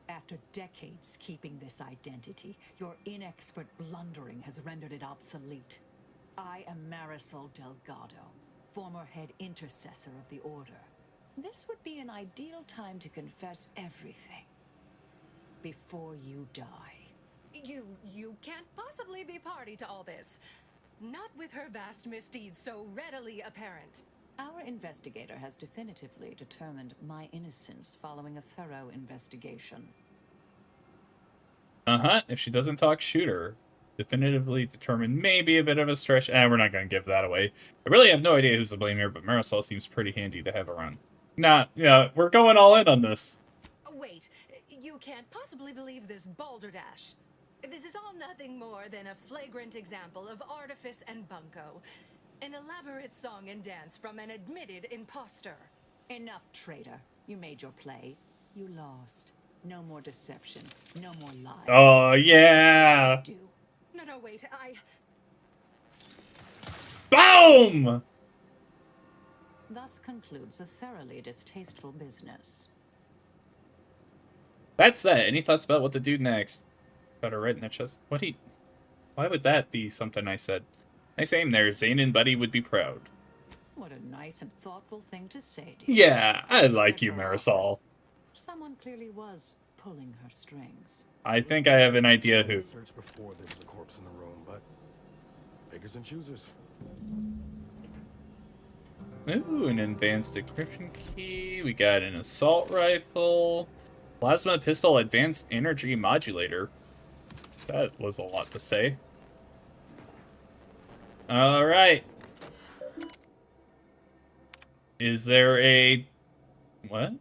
After decades keeping this identity, your inexpert blundering has rendered it obsolete. I am Marisol Delgado, former head intercessor of the Order. This would be an ideal time to confess everything. Before you die. You can't possibly be party to all this. Not with her vast misdeeds so readily apparent. Our investigator has definitively determined my innocence following a thorough investigation. If she doesn't talk, shoot her. Definitively determined, maybe a bit of a stretch. We're not going to give that away. I really have no idea who's to blame here, but Marisol seems pretty handy to have around. Nah, yeah, we're going all in on this. Wait, you can't possibly believe this balderdash. This is all nothing more than a flagrant example of artifice and bunco. An elaborate song and dance from an admitted imposter. Enough, traitor. You made your play. You lost. No more deception. No more lies. Oh, yeah. No, wait, Boom! Thus concludes a thoroughly distasteful business. That's that. Any thoughts about what to do next? Got her right in the chest. Why would that be something I said? Nice aim there. Zane and Buddy would be proud. What a nice and thoughtful thing to say, dear. Yeah, I like you, Marisol. Someone clearly was pulling her strings. I think I have an idea who. Search before there was a corpse in the room, but beggars and choosers. Ooh, an advanced decryption key. We got an assault rifle. Plasma pistol advanced energy modulator. That was a lot to say. Alright. Is there a... What?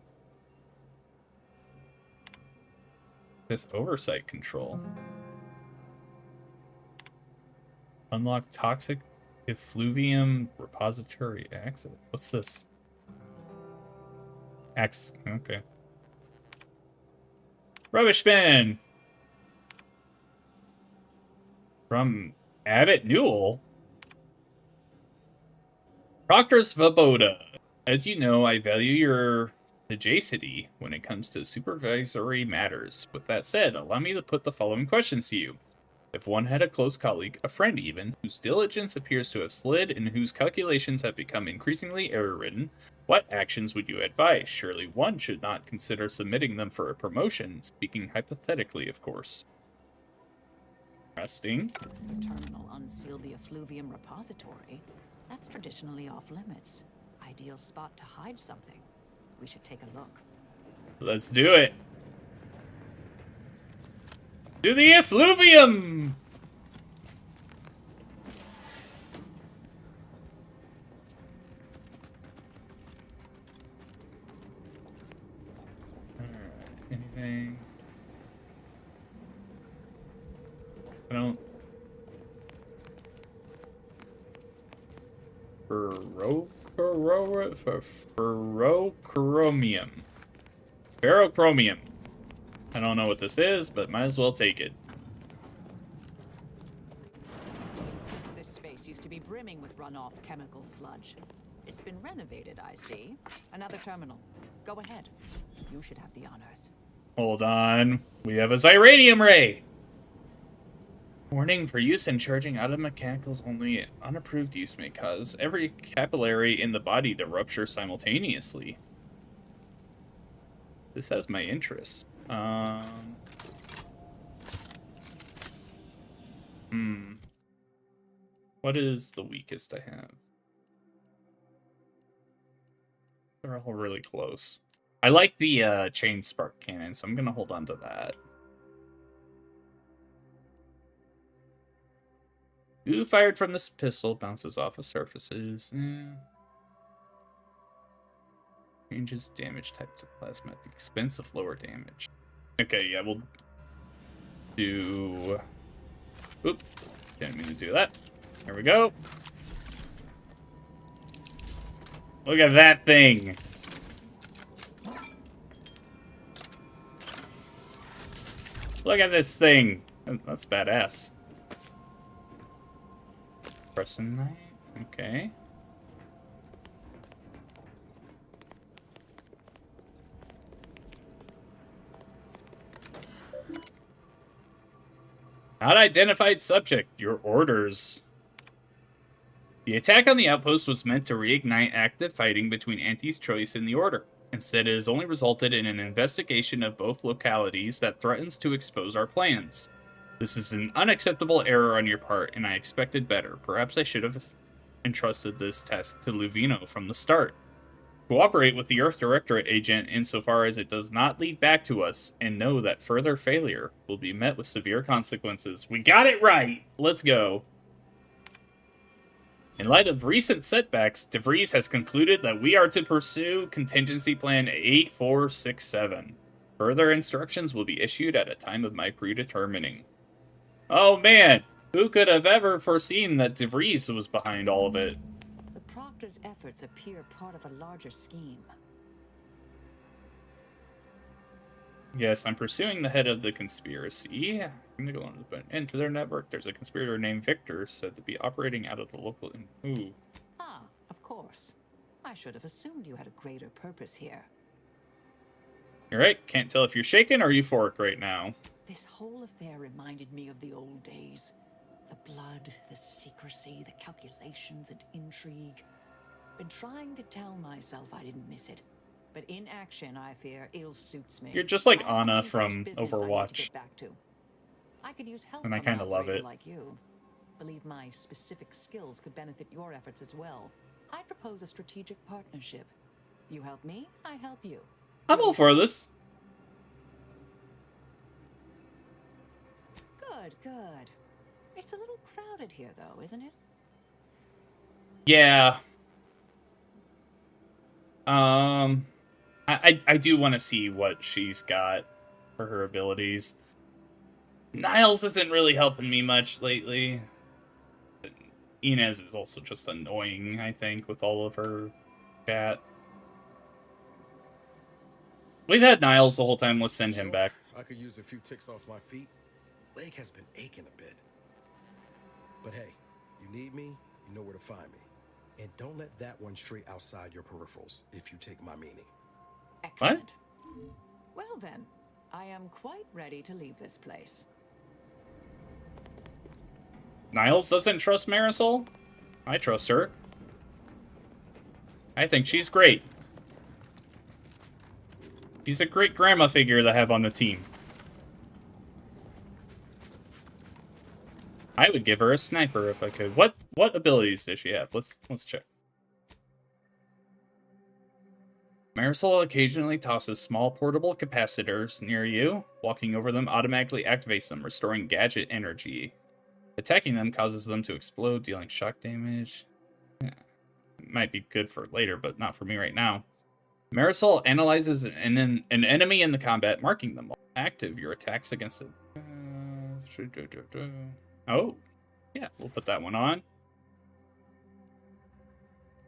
This oversight control. Unlock toxic effluvium repository access. What's this? Okay. Rubbish bin! From Abbott Newell. Proctor Svoboda. As you know, I value your sagacity when it comes to supervisory matters. With that said, allow me to put the following questions to you. If one had a close colleague, a friend even, whose diligence appears to have slid and whose calculations have become increasingly error-ridden, what actions would you advise? Surely one should not consider submitting them for a promotion, speaking hypothetically, of course. Interesting. The terminal unsealed the effluvium repository. That's traditionally off limits. Ideal spot to hide something. We should take a look. Let's do it. To the effluvium! Anything? I don't... Ferrochromium. Ferrochromium. I don't know what this is, but might as well take it. This space used to be brimming with runoff chemical sludge. It's been renovated, I see. Another terminal. Go ahead. You should have the honors. Hold on. We have a Zyranium ray! Warning, for use in charging out of mechanicals only, unapproved use may cause every capillary in the body to rupture simultaneously. This has my interest. What is the weakest I have? They're all really close. I like the chain spark cannon, so I'm gonna hold on to that. Goo fired from this pistol bounces off of surfaces. Changes damage type to plasma at the expense of lower damage. Okay, yeah, we'll do... Oop, didn't mean to do that. There we go. Look at that thing. Look at this thing. That's badass. Person knight. Okay. Not identified subject. Your orders. The attack on the outpost was meant to reignite active fighting between Auntie's Choice and the Order. Instead, it has only resulted in an investigation of both localities that threatens to expose our plans. This is an unacceptable error on your part, and I expected better. Perhaps I should have entrusted this task to Luvino from the start. Cooperate with the Earth Directorate agent insofar as it does not lead back to us, and know that further failure will be met with severe consequences. We got it right! Let's go. In light of recent setbacks, DeVries has concluded that we are to pursue Contingency Plan 8467. Further instructions will be issued at a time of my predetermining. Oh man! Who could have ever foreseen that DeVries was behind all of it? The Proctor's efforts appear part of a larger scheme. Yes, I'm pursuing the head of the conspiracy. Into their network, there's a conspirator named Victor, said to be operating out of the local... Ooh. Ah, of course. I should have assumed you had a greater purpose here. You're right. Can't tell if you're shaken or euphoric right now. This whole affair reminded me of the old days. The blood, the secrecy, the calculations and intrigue. Been trying to tell myself I didn't miss it. But in action, I fear, ill suits me. You're just like Anna from Overwatch. I could use help and I from kind an of love operator it. Like you. Believe my specific skills could benefit your efforts as well. I propose a strategic partnership. You help me, I help you. I'm all for this. Good, good. It's a little crowded here, though, isn't it? Yeah. I do want to see what she's got for her abilities. Niles isn't really helping me much lately. Inez is also just annoying, I think, with all of her chat. We've had Niles the whole time. Let's send him back. I could use a few ticks off my feet. Leg has been aching a bit. But hey, you need me, you know where to find me. And don't let that one stray outside your peripherals, if you take my meaning. Excellent. What? Well then, I am quite ready to leave this place. Niles doesn't trust Marisol? I trust her. I think she's great. She's a great grandma figure to have on the team. I would give her a sniper if I could. What abilities does she have? Let's check. Marisol occasionally tosses small portable capacitors near you. Walking over them automatically activates them, restoring gadget energy. Attacking them causes them to explode, dealing shock damage. Yeah. Might be good for later, but not for me right now. Marisol analyzes an enemy in the combat, marking them active. Your attacks against it. Oh, yeah, we'll put that one on.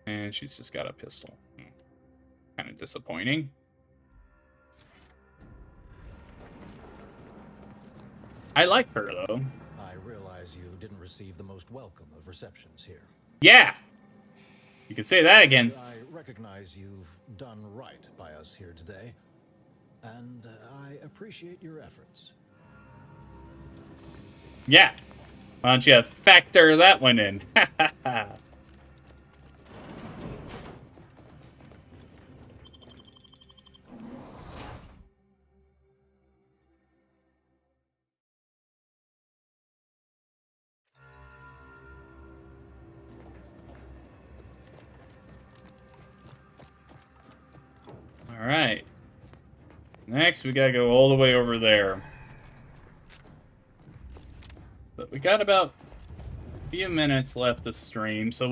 And she's just got a pistol. Kind of disappointing. I like her, though. I realize you didn't receive the most welcome of receptions here. Yeah! You can say that again. I recognize you've done right by us here today, and I appreciate your efforts. Yeah. Why don't you factor that one in? Alright. Next, we gotta go all the way over there. But we got about few minutes left to stream, so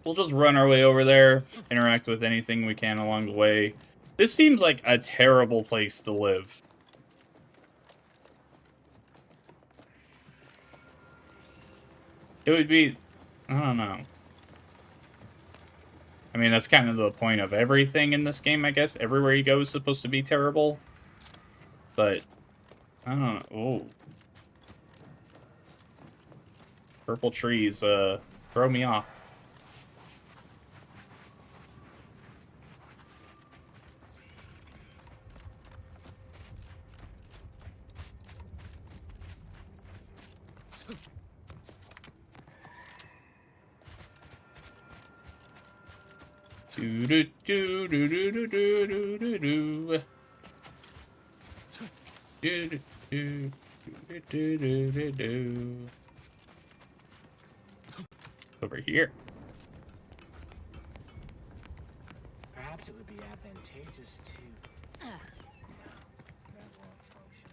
we'll just run our way over there, interact with anything we can along the way. This seems like a terrible place to live. It would be, I don't know. I mean, that's kind of the point of everything in this game, I guess. Everywhere you go is supposed to be terrible. But, I don't know. Oh. Purple trees, throw me off. Do do do do do do do do do do. Do do do do do do do. Over here. Perhaps it would be advantageous to. No, that won't function.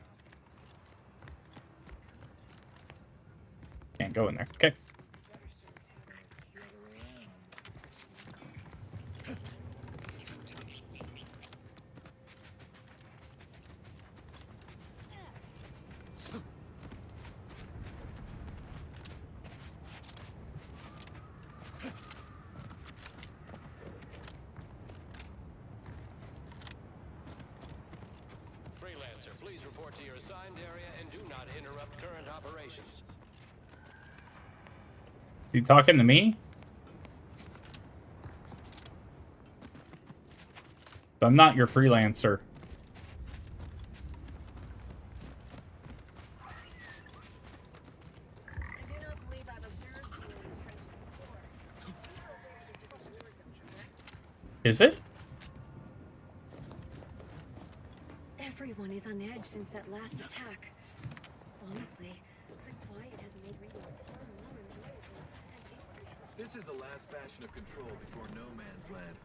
Can't go in there. Okay. Freelancer, please report to your assigned area and do not interrupt current operations. Is he talking to me? I'm not your freelancer. Is it? Everyone is on edge since that last attack. Honestly, the quiet has made reading far more enjoyable. This is the last bastion of control before no man's land.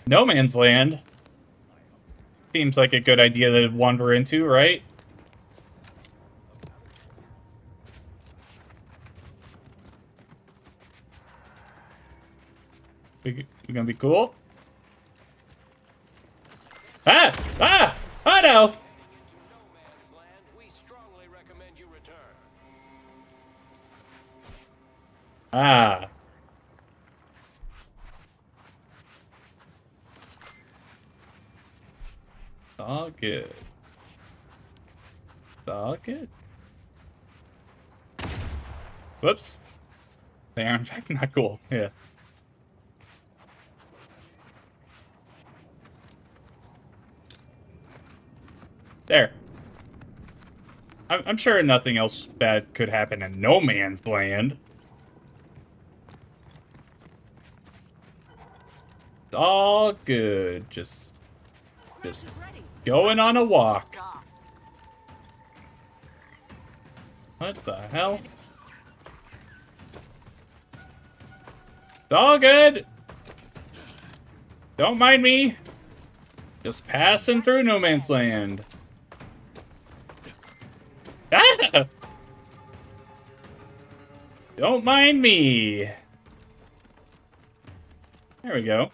No Man's Land. Seems like a good idea to wander into, right? We gonna be cool? Ah! Ah! Oh no! Ah. All good. All good. Whoops. They are in fact not cool. Yeah. There. I'm sure nothing else bad could happen in No Man's Land. It's all good. Just going on a walk. What the hell? It's all good. Don't mind me. Just passing through No Man's Land. Ah! Don't mind me. There we go.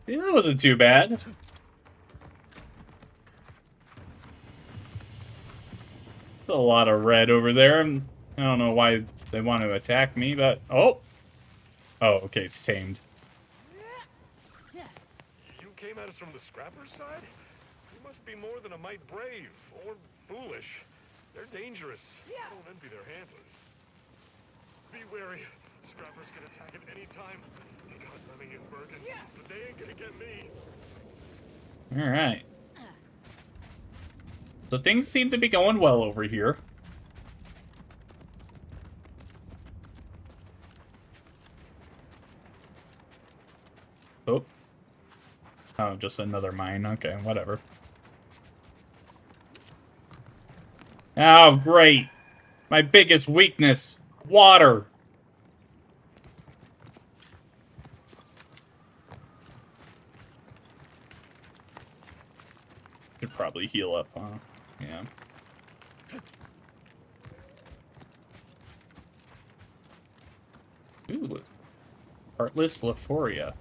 Yeah, that wasn't too bad. There's a lot of red over there. I don't know why they want to attack me, but... Oh! Oh, okay, it's tamed. You came at us from the scrappers' side? You must be more than a mite brave, or foolish. They're dangerous. I don't envy their handlers. Be wary. Scrappers can attack at any time. They got Lemming and Bergen, but they ain't gonna get me. Alright. So things seem to be going well over here. Oh. Oh, just another mine. Okay, whatever. Oh, great. My biggest weakness. Water. Could probably heal up, huh? Yeah. Ooh. Heartless Lephoria.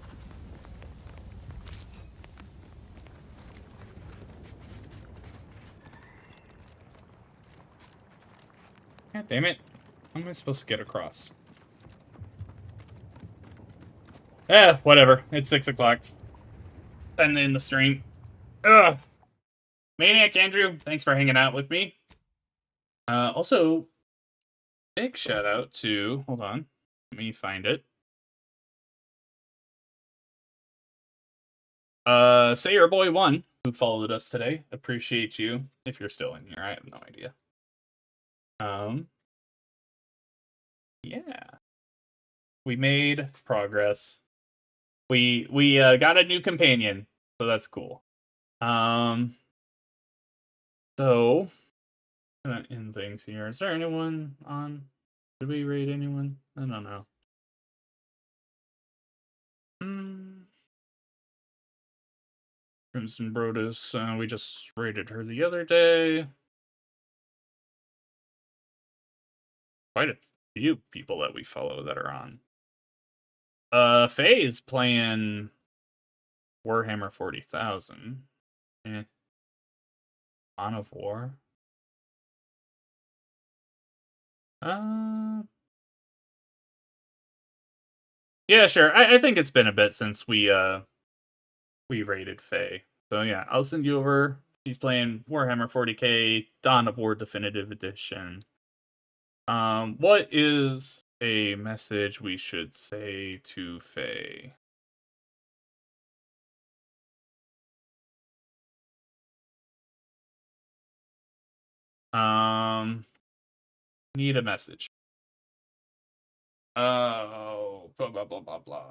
God damn it. How am I supposed to get across? Whatever. It's 6 o'clock. And in the stream. Ugh. Maniac Andrew, thanks for hanging out with me. Also, big shout out to, hold on, let me find it. Sayer Boy 1, who followed us today. Appreciate you. If you're still in here, I have no idea. Yeah. We made progress. We got a new companion, so that's cool. So in things here. Is there anyone on? Did we raid anyone? I don't know. Crimson Brodus, we just raided her the other day. Quite a few people that we follow that are on. Faye is playing Warhammer 40,000. On of War. Yeah, sure. I think it's been a bit since we raided Faye. So yeah, I'll send you over. She's playing Warhammer 40k Dawn of War Definitive Edition. What is a message we should say to Faye? Need a message. Oh, blah, blah, blah, blah, blah.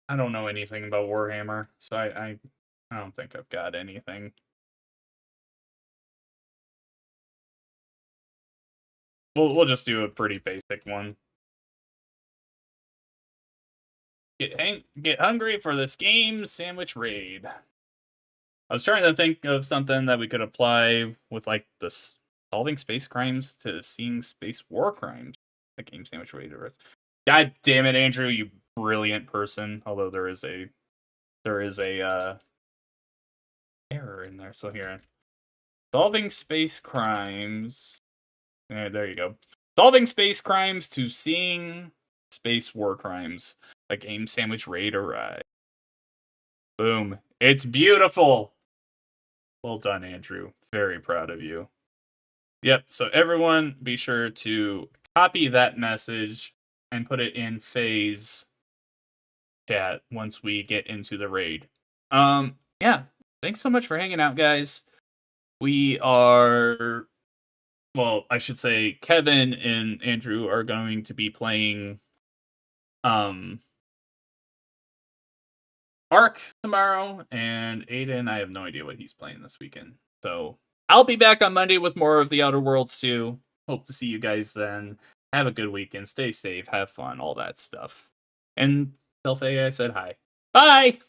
I don't know anything about Warhammer, so I don't think I've got anything. We'll just do a pretty basic one. Get hungry for this game sandwich raid. I was trying to think of something that we could apply with like this solving space crimes to seeing space war crimes. The game sandwich raid. God damn it, Andrew, you brilliant person. Although there is a error in there. So here, solving space crimes. There you go. Solving space crimes to seeing space war crimes. A game sandwich raid arrive. Boom. It's beautiful. Well done, Andrew. Very proud of you. Yep, so everyone be sure to copy that message and put it in Faye's chat once we get into the raid. Yeah. Thanks so much for hanging out, guys. We are, well, I should say Kevin and Andrew are going to be playing Ark tomorrow, and Aiden, I have no idea what he's playing this weekend. So I'll be back on Monday with more of the Outer Worlds too. Hope to see you guys then. Have a good weekend. Stay safe. Have fun. All that stuff. And tell Faye I said hi. Bye!